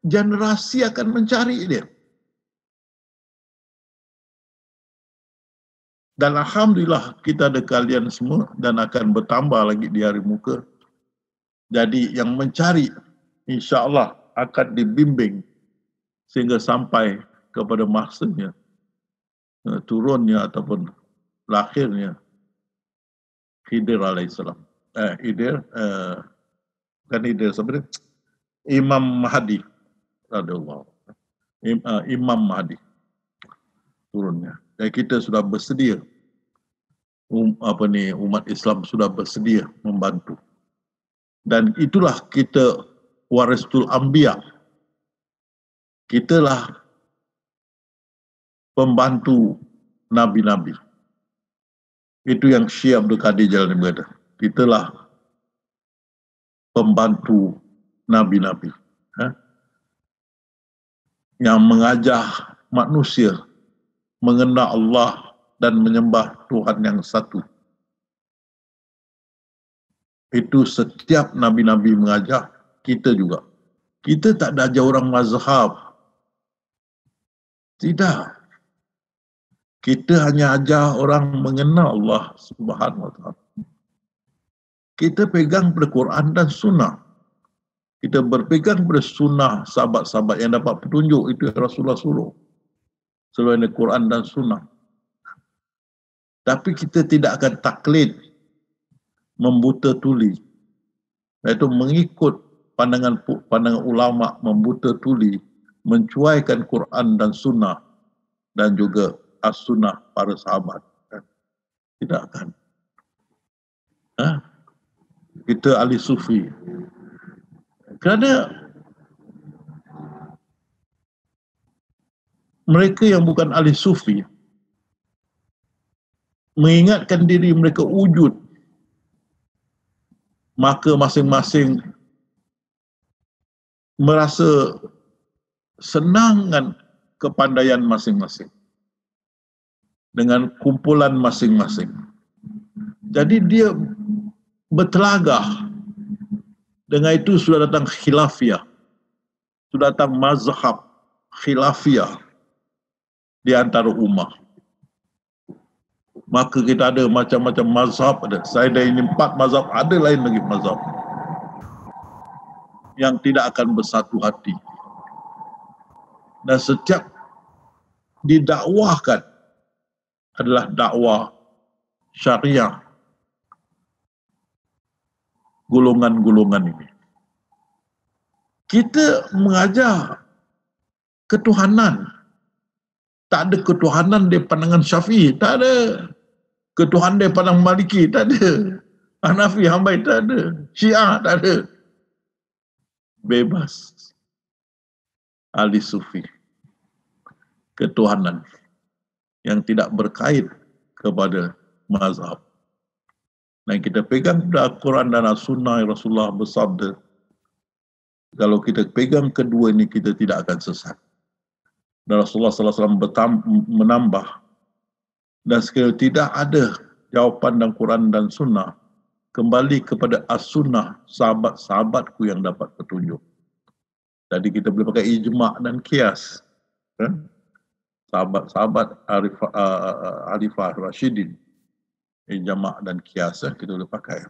generasi akan mencari dia. Dan alhamdulillah kita ada kalian semua dan akan bertambah lagi di hari muka. Jadi yang mencari insya-Allah akan dibimbing sehingga sampai kepada masanya turunnya ataupun lahirnya Khidir alaihissalam. Khidir sebenarnya Imam Mahdi radhiyallahu Imam Mahdi turunnya. Dan kita sudah bersedia, umat Islam sudah bersedia membantu. Dan itulah kita warisul anbiya. Kitalah pembantu nabi-nabi. Itu yang Syekh Abdul Qadir Jalani berkata. Kitalah pembantu nabi-nabi. Yang mengajar manusia mengenal Allah dan menyembah Tuhan yang satu. Itu setiap nabi-nabi mengajar, kita juga. Kita tak ada ajar orang mazhab. Tidak. Kita hanya ajar orang mengenal Allah Subhanahu Wa Taala. kita pegang pada Quran dan Sunnah. Kita berpegang pada Sunnah sahabat-sahabat yang dapat petunjuk, itu Rasulullah suruh. Selain Quran dan Sunnah. Tapi kita tidak akan taklid, membuta tuli. Iaitu mengikut pandangan ulama, membuta tuli, mencuaikan Quran dan Sunnah dan juga as-Sunnah para sahabat. Tidak akan. Kita ahli sufi. Kerana mereka yang bukan ahli sufi mengingatkan diri mereka wujud, maka masing-masing merasa senang dengan kepandaian masing-masing, dengan kumpulan masing-masing. Jadi dia bertelagah. Dengan itu sudah datang khilafiyah, sudah datang mazhab khilafiyah di antara ummah. Maka kita ada macam-macam mazhab ada. Saya dah ini 4 mazhab, ada lain lagi mazhab yang tidak akan bersatu hati. Dan setiap didakwahkan adalah dakwah syariah golongan-golongan ini. Kita mengajar ketuhanan. Tak ada ketuhanan dari pandangan Syafi'i, tak ada. Ketuhanan dari pandangan Maliki, tak ada. Hanafi, Hambali, tak ada. Syiah, tak ada. Bebas. Ahli sufi. Ketuhanan yang tidak berkait kepada mazhab. Dan kita pegang pada Al-Quran dan As-Sunnah Rasulullah bersabda, kalau kita pegang kedua ini, kita tidak akan sesat. Dan Rasulullah SAW menambah, dan sekali tidak ada jawapan dan Quran dan Sunnah, kembali kepada As-Sunnah, sahabat-sahabatku yang dapat petunjuk. Jadi kita boleh pakai ijma' dan kias. Kan? Sahabat-sahabat Khalifah Rashidin, ijma' dan kias kita boleh pakai.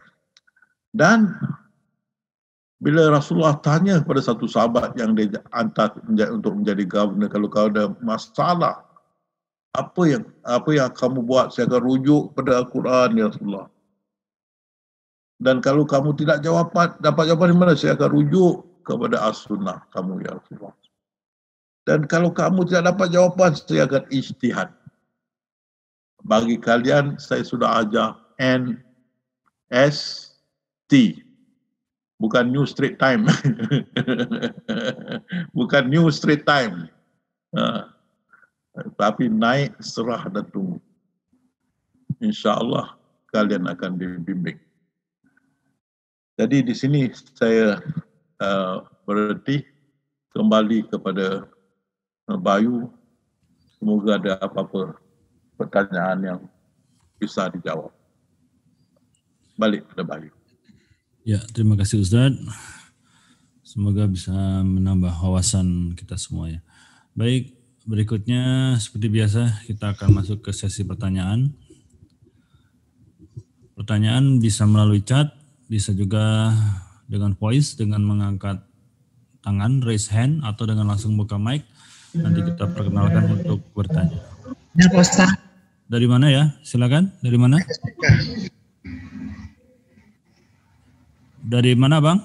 Dan bila Rasulullah tanya kepada satu sahabat yang dia hantar untuk menjadi governor, kalau kau ada masalah, apa yang kamu buat, saya akan rujuk pada Al-Quran ya Rasulullah. Dan kalau kamu tidak dapat jawapan di mana, saya akan rujuk kepada As-Sunnah kamu ya Rasulullah. Dan kalau kamu tidak dapat jawapan, saya akan ijtihad. Bagi kalian, saya sudah ajar NST. Bukan New Street Time. Bukan New Street Time. Tapi naik, serah dan tunggu. InsyaAllah kalian akan dibimbing. Jadi di sini saya berhenti, kembali kepada Bayu. Semoga ada apa-apa pertanyaan yang bisa dijawab. Balik pada Bayu. Ya, terima kasih Ustaz. Semoga bisa menambah wawasan kita semua ya. Baik, berikutnya seperti biasa kita akan masuk ke sesi pertanyaan. Pertanyaan bisa melalui chat, bisa juga dengan voice, dengan mengangkat tangan, raise hand, atau dengan langsung buka mic. Nanti kita perkenalkan untuk bertanya. Ya, Pak Ustaz. Dari mana ya? Silakan. Dari mana? Dari mana Bang?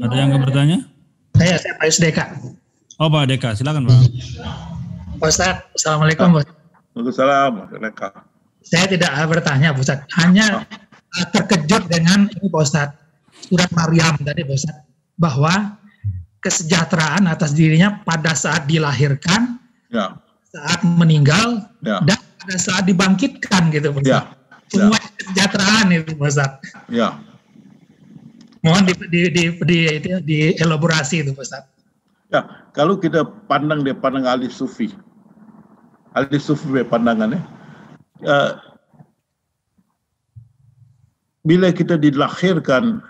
Ada yang bertanya? Saya Pak Yusdeka. Oh Pak Deka, silakan Bang. Pak Ustaz, Assalamualaikum Pak. Waalaikumsalam. Saya tidak bertanya Pak Ustaz, hanya terkejut dengan ini Pak Ustaz, surat Maryam tadi Pak Ustaz, bahwa kesejahteraan atas dirinya pada saat dilahirkan, Ya. saat meninggal, Ya. dan pada saat dibangkitkan gitu Pak Ustaz. Ya. Semua kesejahteraan itu Pak Ustaz. Ya. Mohon dielaborasi itu Pak Ustaz. Ya, kalau kita pandang dia pandang ahli sufi pandangannya, bila kita dilahirkan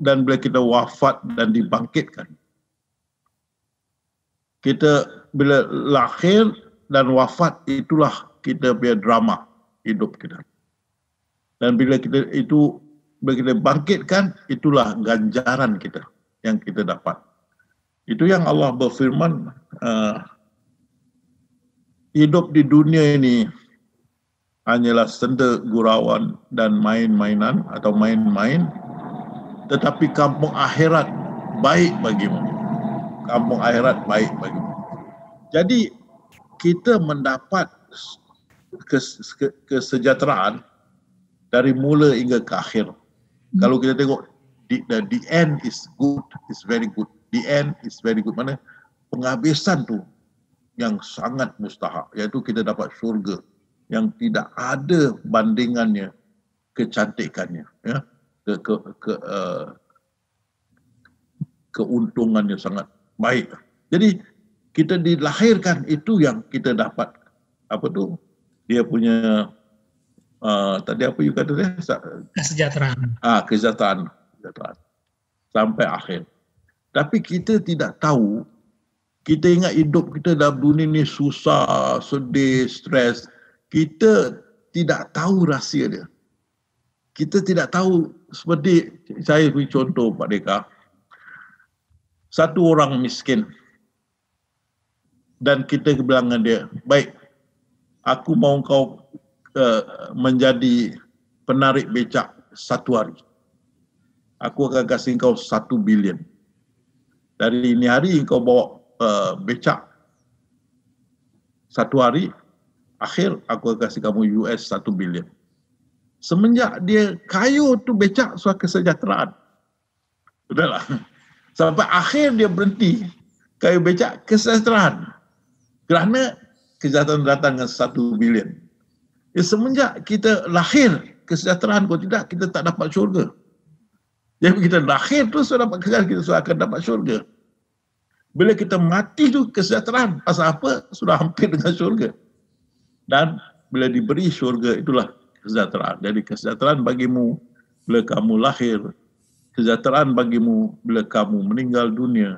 dan bila kita wafat dan dibangkitkan, kita bila lahir dan wafat itulah kita punya drama hidup kita. Dan bila kita bangkitkan, itulah ganjaran kita yang kita dapat. Itu yang Allah berfirman, hidup di dunia ini hanyalah senda gurauan dan main-mainan atau main-main, tetapi kampung akhirat baik bagimu. Kampung akhirat baik bagimu. Jadi kita mendapat kesejahteraan dari mula hingga ke akhir. Kalau kita tengok the end is good, is very good. The end is very good. Mana penghabisan tu yang sangat mustahak, iaitu kita dapat syurga yang tidak ada bandingannya kecantikannya, ya, keuntungannya sangat baik. Jadi kita dilahirkan, itu yang kita dapat. Apa tu? Dia punya tadi apa you kata dia? Kesejahteraan. Kesejahteraan sampai akhir. Tapi kita tidak tahu. Kita ingat hidup kita dalam dunia ni susah, sedih, stres. Kita tidak tahu rahsia dia. Kita tidak tahu, seperti saya beri contoh Pak Deka. Satu orang miskin dan kita bilang dengan dia, baik, aku mau kau menjadi penarik becak 1 hari. Aku akan kasih kau 1 bilion. Dari ini hari kau bawa becak 1 hari, akhir aku akan kasih kamu US 1 bilion. Semenjak dia kayu tu becak suatu kesejahteraan. Sudahlah. Sampai akhir dia berhenti kayu becak kesejahteraan. Kerana kesejahteraan datang dengan 1 bilion. Semenjak kita lahir, kesejahteraan, kalau tidak, kita tak dapat syurga. Jadi kita lahir tu sudah dapat kesejahteraan, kita sudah akan dapat syurga. Bila kita mati tu kesejahteraan, pasal apa? Sudah hampir dengan syurga. Dan bila diberi syurga, itulah kesejahteraan. Jadi kesejahteraan bagimu bila kamu lahir, kesejahteraan bagimu bila kamu meninggal dunia,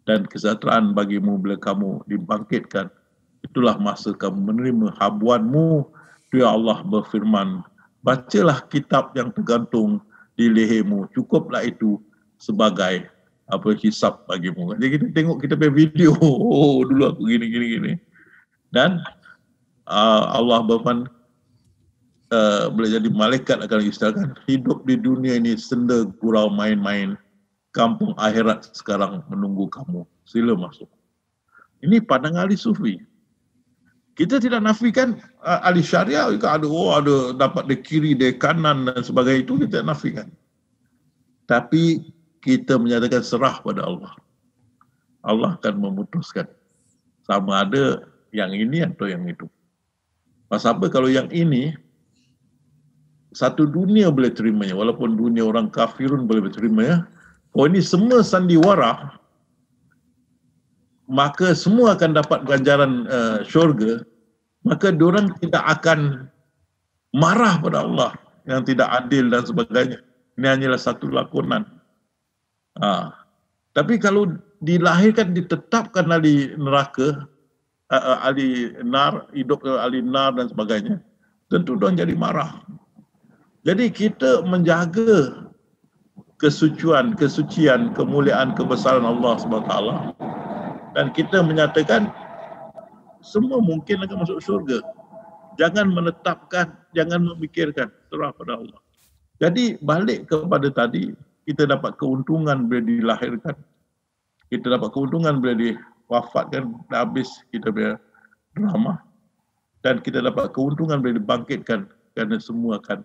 dan kesejahteraan bagimu bila kamu dibangkitkan. Itulah masa kamu menerima habuanmu. Ya Allah berfirman, bacalah kitab yang tergantung di lehermu, cukuplah itu sebagai hisap bagimu. Jadi kita tengok, kita punya video, dulu aku gini. Dan Allah berfirman, boleh jadi malaikat akan istilahkan, hidup di dunia ini senda gurau main-main, kampung akhirat sekarang menunggu kamu, sila masuk. Ini pandangan ahli sufi. Kita tidak nafikan ahli syariah ada dapat dari kiri, dari kanan dan sebagainya, itu kita nafikan. Tapi kita menyatakan serah pada Allah. Allah akan memutuskan sama ada yang ini atau yang itu. Pasal apa? Kalau yang ini satu dunia boleh terimanya, walaupun dunia orang kafirun boleh terimanya. Kalau ini semua sandiwara, maka semua akan dapat ganjaran syurga, maka diorang tidak akan marah pada Allah yang tidak adil dan sebagainya. Ini hanyalah satu lakonan. Tapi kalau dilahirkan, ditetapkan ahli neraka, ahli nar, hidup ahli nar dan sebagainya, tentu diorang jadi marah. Jadi kita menjaga kesucian, kemuliaan, kebesaran Allah SWT, dan kita menyatakan semua mungkin akan masuk syurga. Jangan menetapkan, jangan memikirkan, serah pada Allah. Jadi balik kepada tadi, kita dapat keuntungan bila dilahirkan, kita dapat keuntungan bila diwafatkan, dah habis kita punya drama, dan kita dapat keuntungan bila dibangkitkan, kerana semua akan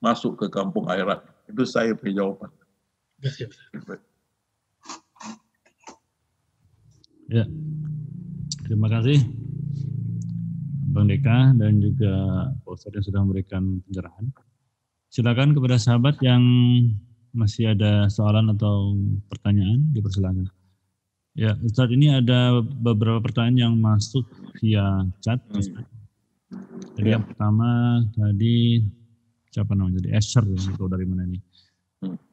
masuk ke kampung akhirat. Itu saya punya jawapan. Ya, terima kasih Bang Deka dan juga Pak Ustadz yang sudah memberikan pencerahan. Silakan kepada sahabat yang masih ada soalan atau pertanyaan, dipersilakan. Ya, Ustadz, ini ada beberapa pertanyaan yang masuk via chat. Jadi yang pertama tadi siapa namanya? Jadi Asher, atau dari mana ini?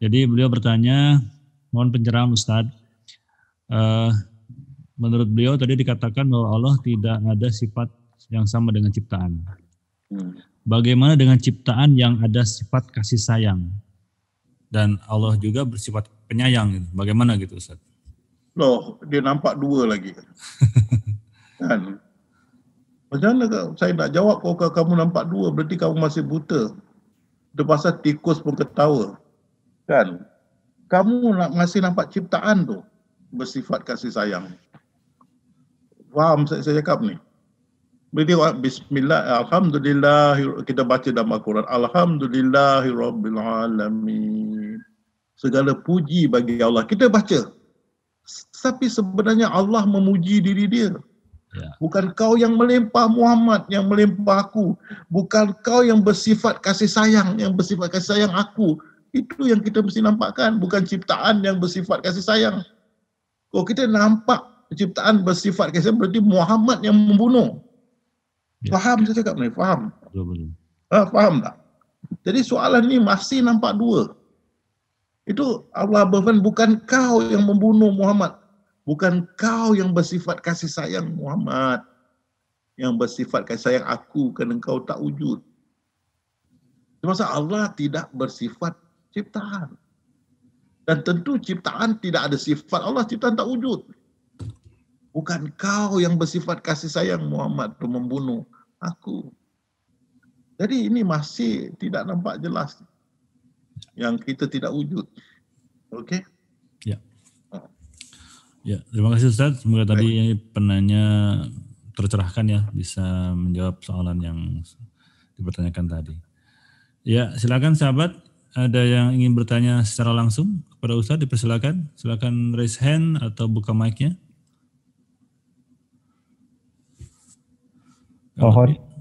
Jadi beliau bertanya, mohon pencerahan Ustadz. Menurut beliau tadi dikatakan bahwa Allah tidak ada sifat yang sama dengan ciptaan. bagaimana dengan ciptaan yang ada sifat kasih sayang? Dan Allah juga bersifat penyayang. Gitu. Bagaimana gitu Ustaz? Loh, dia nampak dua lagi. Kan? Macam mana saya nak jawab kalau kamu nampak dua, berarti kamu masih buta. Itu pasal tikus pun ketawa. Kan? Kamu masih nampak ciptaan tu bersifat kasih sayang. Faham saya cakap ni? Berarti bismillah, alhamdulillah, kita baca dalam Al-Quran, alhamdulillahirabbil alamin. Segala puji bagi Allah. Kita baca. Tapi sebenarnya Allah memuji diri dia. Ya. Bukan kau yang melempah Muhammad, yang melempah aku. Bukan kau yang bersifat kasih sayang, yang bersifat kasih sayang aku. Itu yang kita mesti nampakkan. Bukan ciptaan yang bersifat kasih sayang. Kalau kita nampak ciptaan bersifat kasih sayang, berarti Muhammad yang membunuh. Ya. Faham saya cakap ni? Faham? Betul. Faham tak? Jadi soalan ni masih nampak dua. Itu Allah berfirman, bukan kau yang membunuh Muhammad. Bukan kau yang bersifat kasih sayang Muhammad. Yang bersifat kasih sayang aku kerana kau tak wujud. Sebab Allah tidak bersifat ciptaan. Dan tentu ciptaan tidak ada sifat Allah, ciptaan tak wujud. Bukan kau yang bersifat kasih sayang Muhammad untuk membunuh aku. Jadi ini masih tidak nampak jelas yang kita tidak wujud. Okey? Ya. Ya, terima kasih Ustaz. Semoga tadi penanya tercerahkan ya, bisa menjawab soalan yang dipertanyakan tadi. Ya, silakan sahabat, ada yang ingin bertanya secara langsung kepada Ustaz, dipersilakan. Silakan raise hand atau buka mic-nya.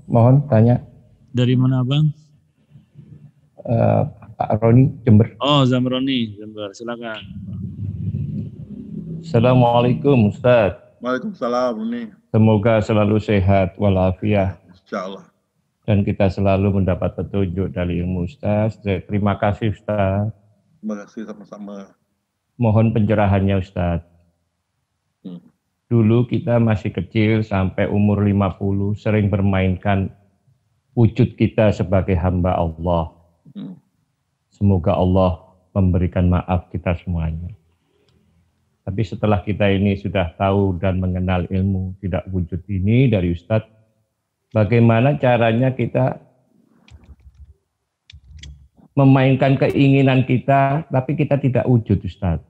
Mohon tanya. Dari mana Abang? Pak Roni, Jember. Oh, Zamroni, Jember. Silakan. Assalamualaikum Ustaz. Waalaikumsalam. Semoga selalu sehat walafiat. InsyaAllah. Dan kita selalu mendapat petunjuk dari ilmu Ustaz. Terima kasih Ustaz. Terima kasih sama-sama. Mohon pencerahannya Ustaz. Dulu kita masih kecil sampai umur 50 sering bermainkan wujud kita sebagai hamba Allah. Semoga Allah memberikan maaf kita semuanya. Tapi setelah kita ini sudah tahu dan mengenal ilmu tidak wujud ini dari Ustadz, bagaimana caranya kita memainkan keinginan kita, tapi kita tidak wujud Ustadz?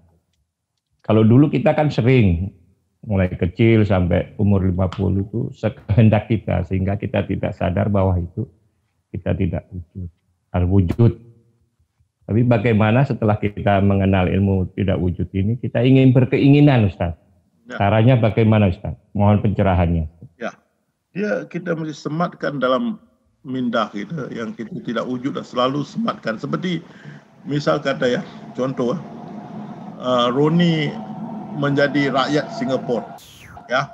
Kalau dulu kita kan sering, mulai kecil sampai umur 50 itu sekehendak kita, sehingga kita tidak sadar bahwa itu kita tidak wujud, harus wujud. Tapi bagaimana setelah kita mengenal ilmu tidak wujud ini, kita ingin berkeinginan Ustaz. Ya. Caranya bagaimana Ustaz? Mohon pencerahannya. Ya, kita mesti sematkan dalam minda kita yang kita tidak wujud dan selalu sematkan. Seperti misal kata ya, contoh Roni menjadi rakyat Singapura, ya.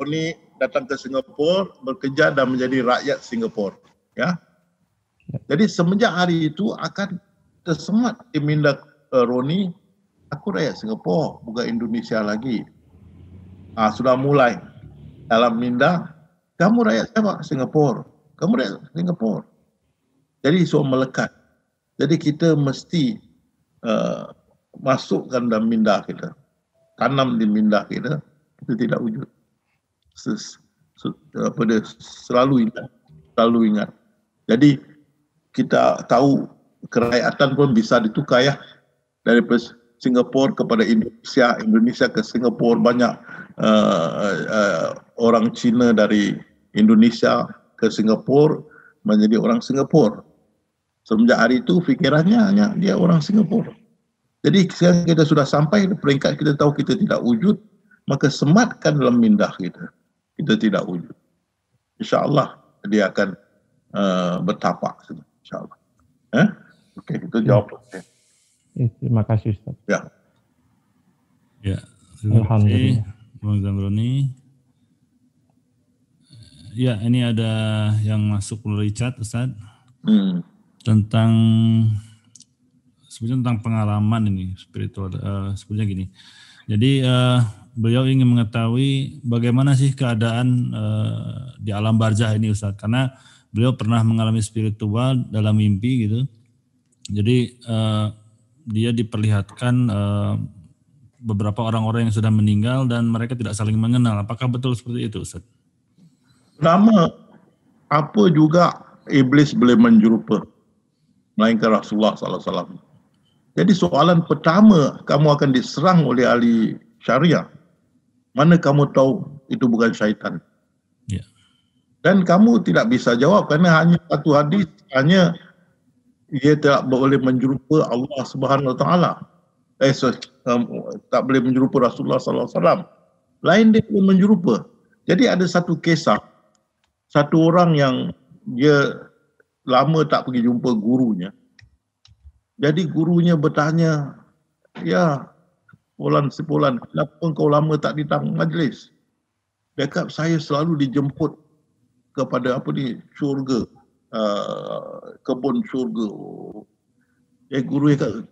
Roni datang ke Singapura, bekerja dan menjadi rakyat Singapura, ya. Jadi semenjak hari itu akan tersemat di minda Roni, aku rakyat Singapura, bukan Indonesia lagi. Sudah mulai dalam minda, kamu rakyat siapa? Singapura. Kamu rakyat Singapura. Jadi semua melekat. Jadi kita mesti masukkan dalam minda kita, tanam di minda kita, itu tidak wujud. Selalu ingat. Jadi kita tahu kerakyatan pun bisa ditukar ya, dari Singapura kepada Indonesia, Indonesia ke Singapura. Banyak orang Cina dari Indonesia ke Singapura menjadi orang Singapura. Semenjak hari itu fikirannya hanya dia orang Singapura. Jadi sekarang kita sudah sampai di peringkat kita tahu kita tidak wujud, maka sematkan dalam minda kita tidak wujud. InsyaAllah dia akan bertapak, InsyaAllah. Okey, itu jawab. Terima kasih Ustaz. Ya, terima kasih Bang Zamroni. Ya, ini ada yang masuk melalui chat Ustaz. Tentang sebenarnya tentang pengalaman ini spiritual, sebenarnya gini. Jadi beliau ingin mengetahui bagaimana sih keadaan di alam barzah ini Ustaz, karena beliau pernah mengalami spiritual dalam mimpi gitu. Jadi dia diperlihatkan beberapa orang-orang yang sudah meninggal dan mereka tidak saling mengenal. Apakah betul seperti itu, Ustaz? Pertama, apa juga iblis boleh menyerupa melainkan Rasulullah SAW. Jadi soalan pertama, kamu akan diserang oleh ahli syariah. Mana kamu tahu itu bukan syaitan? Ya. Dan kamu tidak bisa jawab kerana hanya satu hadis, hanya dia tidak boleh menyerupa Allah Subhanahu Wa Taala. Tak boleh menyerupa Rasulullah SAW. Lain dia boleh menyerupa. Jadi ada satu kisah, satu orang yang dia lama tak pergi jumpa gurunya. Jadi gurunya bertanya, ya Fulan sepulan, kenapa kau lama tak datang majlis? Dia kata, saya selalu dijemput kepada syurga, kebun syurga. Guru dia kata,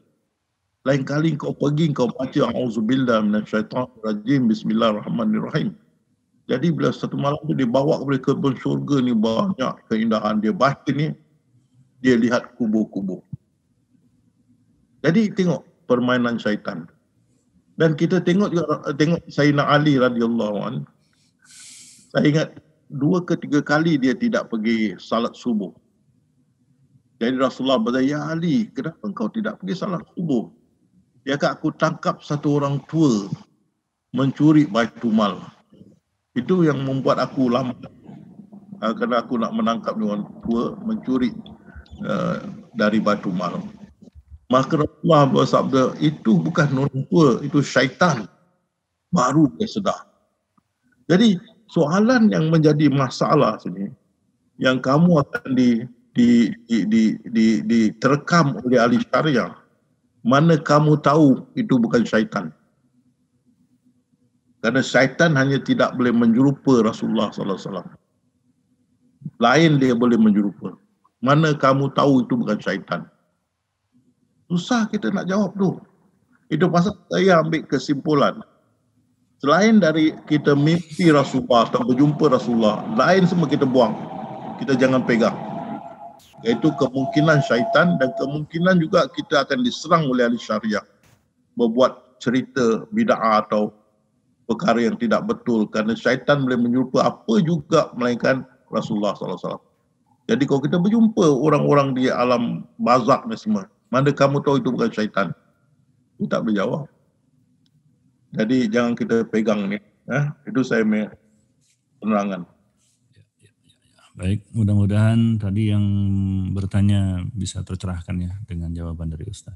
lain kali kau pergi kau baca auzubillah minasyaitanir rajim, bismillahirrahmanirrahim. Jadi bila satu malam tu dia bawa kepada kebun syurga ni, banyak keindahan, dia baca ni, dia lihat kubur-kubur. Jadi tengok permainan syaitan. Dan kita tengok Sayyidina Ali radhiyallahu anhu. Saya ingat 2 ke 3 kali dia tidak pergi salat subuh. Jadi Rasulullah berkata, ya Ali, kenapa engkau tidak pergi salat subuh? Dia kata, aku tangkap satu orang tua mencuri Baitul Mal. Itu yang membuat aku lama. Kerana aku nak menangkap orang tua mencuri dari Baitul Mal. Maka Rasulullah bersabda, itu bukan orang tua, itu syaitan. Baru dia sedar. Jadi soalan yang menjadi masalah sini, yang kamu akan diterekam oleh ahli syariah, mana kamu tahu itu bukan syaitan? Kerana syaitan hanya tidak boleh menyerupa Rasulullah SAW. Lain dia boleh menyerupa. Mana kamu tahu itu bukan syaitan? Susah kita nak jawab tu. Itu pasal saya ambil kesimpulan. Selain dari kita mimpi Rasulullah atau berjumpa Rasulullah, lain semua kita buang. Kita jangan pegang. Iaitu kemungkinan syaitan dan kemungkinan juga kita akan diserang oleh ahli syariah. Berbuat cerita bid'ah atau perkara yang tidak betul. Kerana syaitan boleh menyerupa apa juga melainkan Rasulullah SAW. Jadi kalau kita berjumpa orang-orang di alam barzakh ni semua, mana kamu tahu itu bukan syaitan? Itu tak berjawab. Jadi jangan kita pegang ni. Itu saya penerangan. Baik, mudah-mudahan tadi yang bertanya bisa tercerahkan ya dengan jawaban dari Ustaz.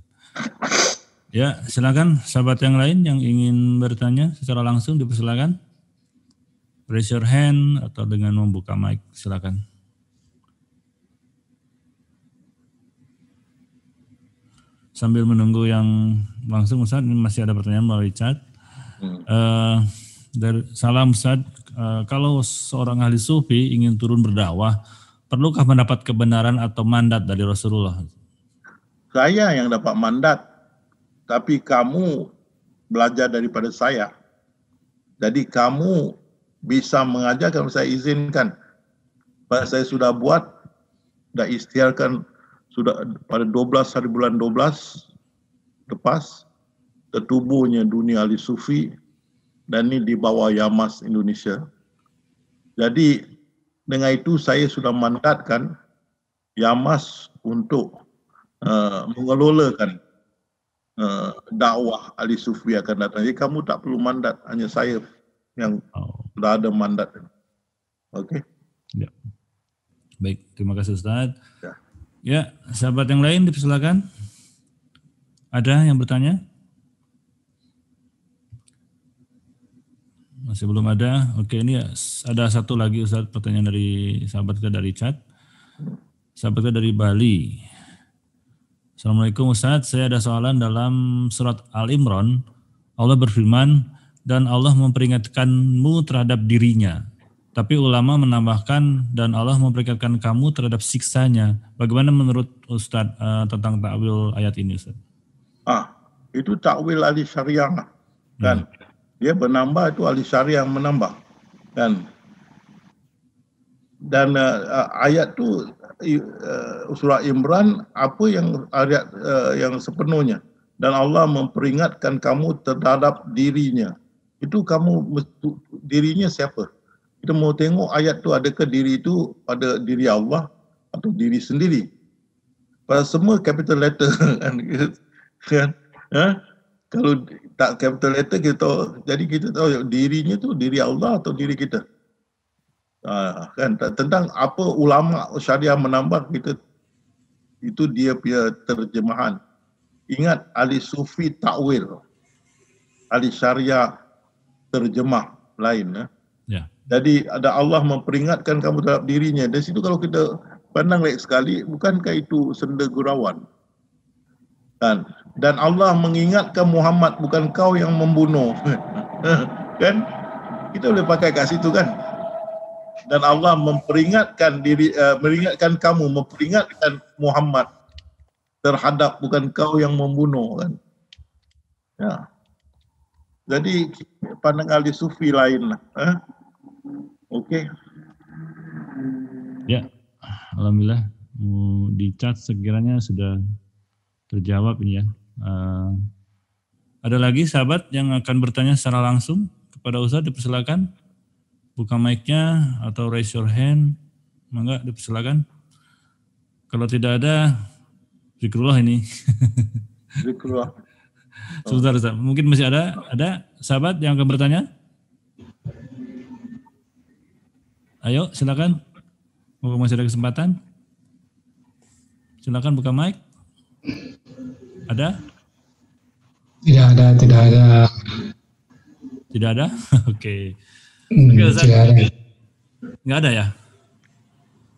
Ya, silakan sahabat yang lain yang ingin bertanya secara langsung dipersilakan. Raise your hand atau dengan membuka mic, silakan. Sambil menunggu yang langsung, Ustaz, ini masih ada pertanyaan melalui chat. Salam Ustaz, kalau seorang ahli sufi ingin turun berdakwah, perlukah mendapat kebenaran atau mandat dari Rasulullah? Saya yang dapat mandat, tapi kamu belajar daripada saya. Jadi kamu bisa mengajar kalau saya izinkan. Saya sudah buat, dah ikhtiarkan, sudah pada 12 hari bulan 12 lepas tertubuhnya dunia ahli sufi dan ini di bawah Yamas Indonesia. Jadi dengan itu saya sudah mandatkan Yamas untuk mengelolakan dakwah ahli sufi akan datang. Jadi kamu tak perlu mandat, hanya saya yang sudah ada mandat. Okey. Ya. Baik, terima kasih Ustaz. Ya. Ya, sahabat yang lain dipersilakan. Ada yang bertanya? Masih belum ada. Oke, ini ada satu lagi Ustaz, pertanyaan dari sahabat kita dari chat. Sahabat kita dari Bali. Assalamualaikum Ustaz, saya ada soalan dalam surat Al-Imran. Allah berfirman, dan Allah memperingatkanmu terhadap dirinya. Tapi ulama menambahkan, dan Allah memperingatkan kamu terhadap siksanya. Bagaimana menurut Ustaz tentang takwil ayat ini Ustaz? Itu takwil ahli syariah kan. Dia menambah, itu ahli syariah yang menambah kan. Dan ayat tu surah Imran apa yang ayat yang sepenuhnya, dan Allah memperingatkan kamu terhadap dirinya. Itu kamu dirinya siapa? Kita mau tengok ayat tu adakah diri itu pada diri Allah atau diri sendiri. Pada semua capital letter kan, ha? Kalau tak capital letter kita tahu, jadi kita tahu dirinya tu diri Allah atau diri kita. Kan tentang apa ulama syariah menambah kita, itu dia punya terjemahan. Ingat, ahli sufi takwil, ahli syariah terjemah lain. Ya. Jadi ada Allah memperingatkan kamu terhadap dirinya. Dari situ kalau kita pandang baik sekali, bukankah itu senda gurauan? Dan Allah mengingatkan Muhammad, bukan kau yang membunuh. Kan? Kita boleh pakai kat situ kan? Dan Allah memperingatkan memperingatkan kamu, memperingatkan Muhammad terhadap bukan kau yang membunuh kan. Ya. Jadi pandangan ahli sufi lain lah. Okey. Ya, alhamdulillah di chat sekiranya sudah terjawab ini ya. Ada lagi sahabat yang akan bertanya secara langsung kepada Ustaz, dipersilakan buka mic-nya atau raise your hand. Mangga dipersilakan. Kalau tidak ada, zikrullah ini. Zikrullah. Sebentar Ustaz, mungkin masih ada sahabat yang akan bertanya? Ayo silakan. Mumpung masih ada kesempatan. Silakan buka mic. Ada? Tidak ada. Tidak ada? Oke. Oke, Ustaz. Tidak ada. Nggak ada ya?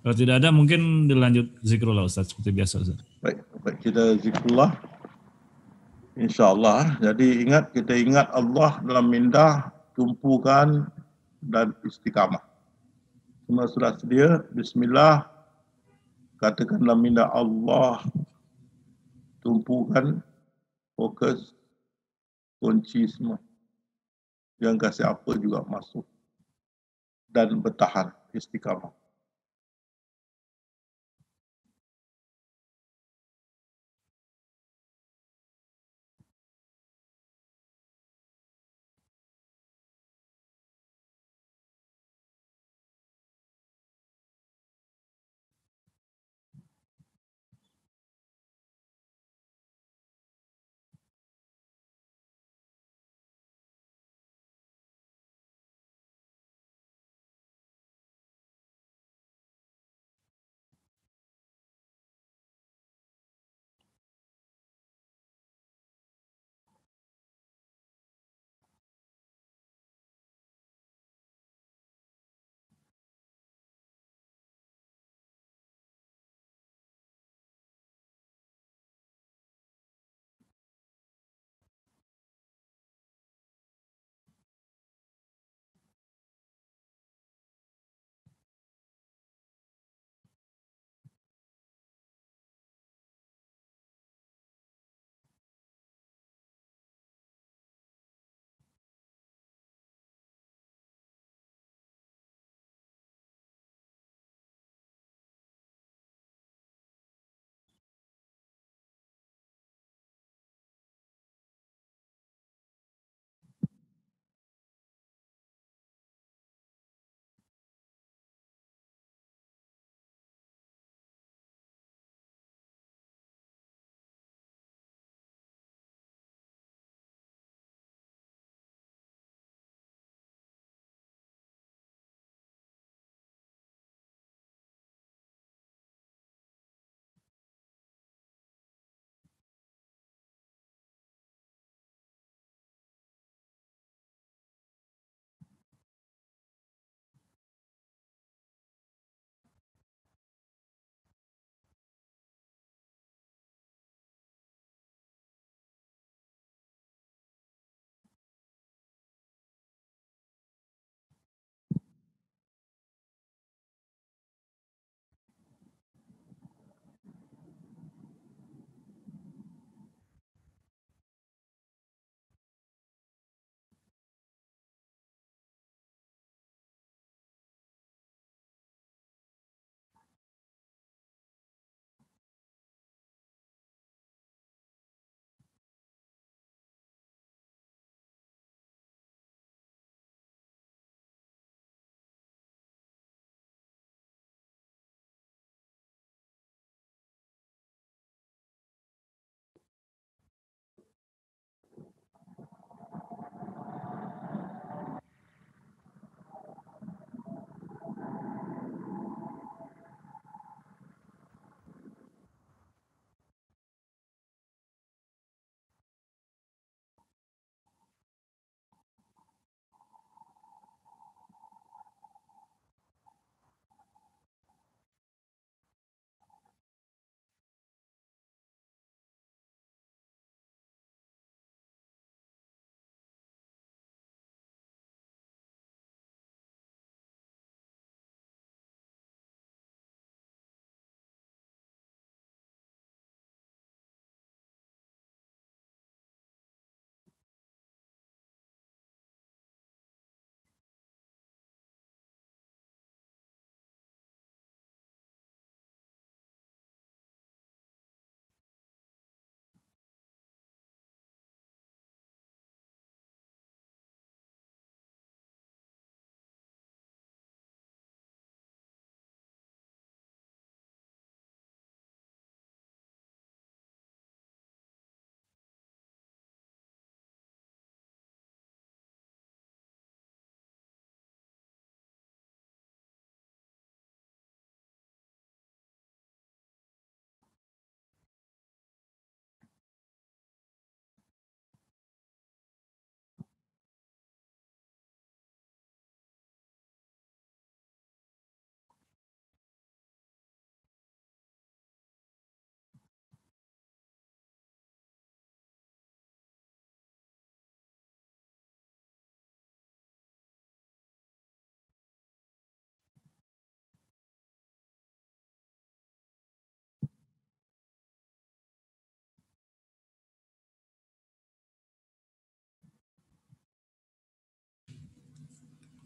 Kalau tidak ada mungkin dilanjut zikrullah Ustaz seperti biasa Ustaz. Baik kita zikrullah. InsyaAllah. Jadi kita ingat Allah dalam minda, tumpukan dan istiqamah. Semua sudah sedia. Bismillah. Katakan dalam minda Allah. Tumpukan, fokus, kunci semua. Yang kasih apa juga masuk. Dan bertahan istiqamah.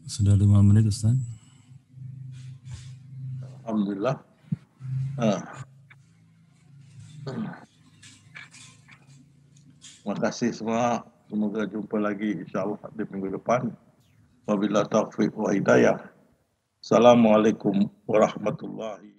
Sudah 5 menit Ustaz. Alhamdulillah. Terima kasih semua. Semoga jumpa lagi insyaAllah di minggu depan. Wabillahi taufiq wa hidayah. Assalamualaikum warahmatullahi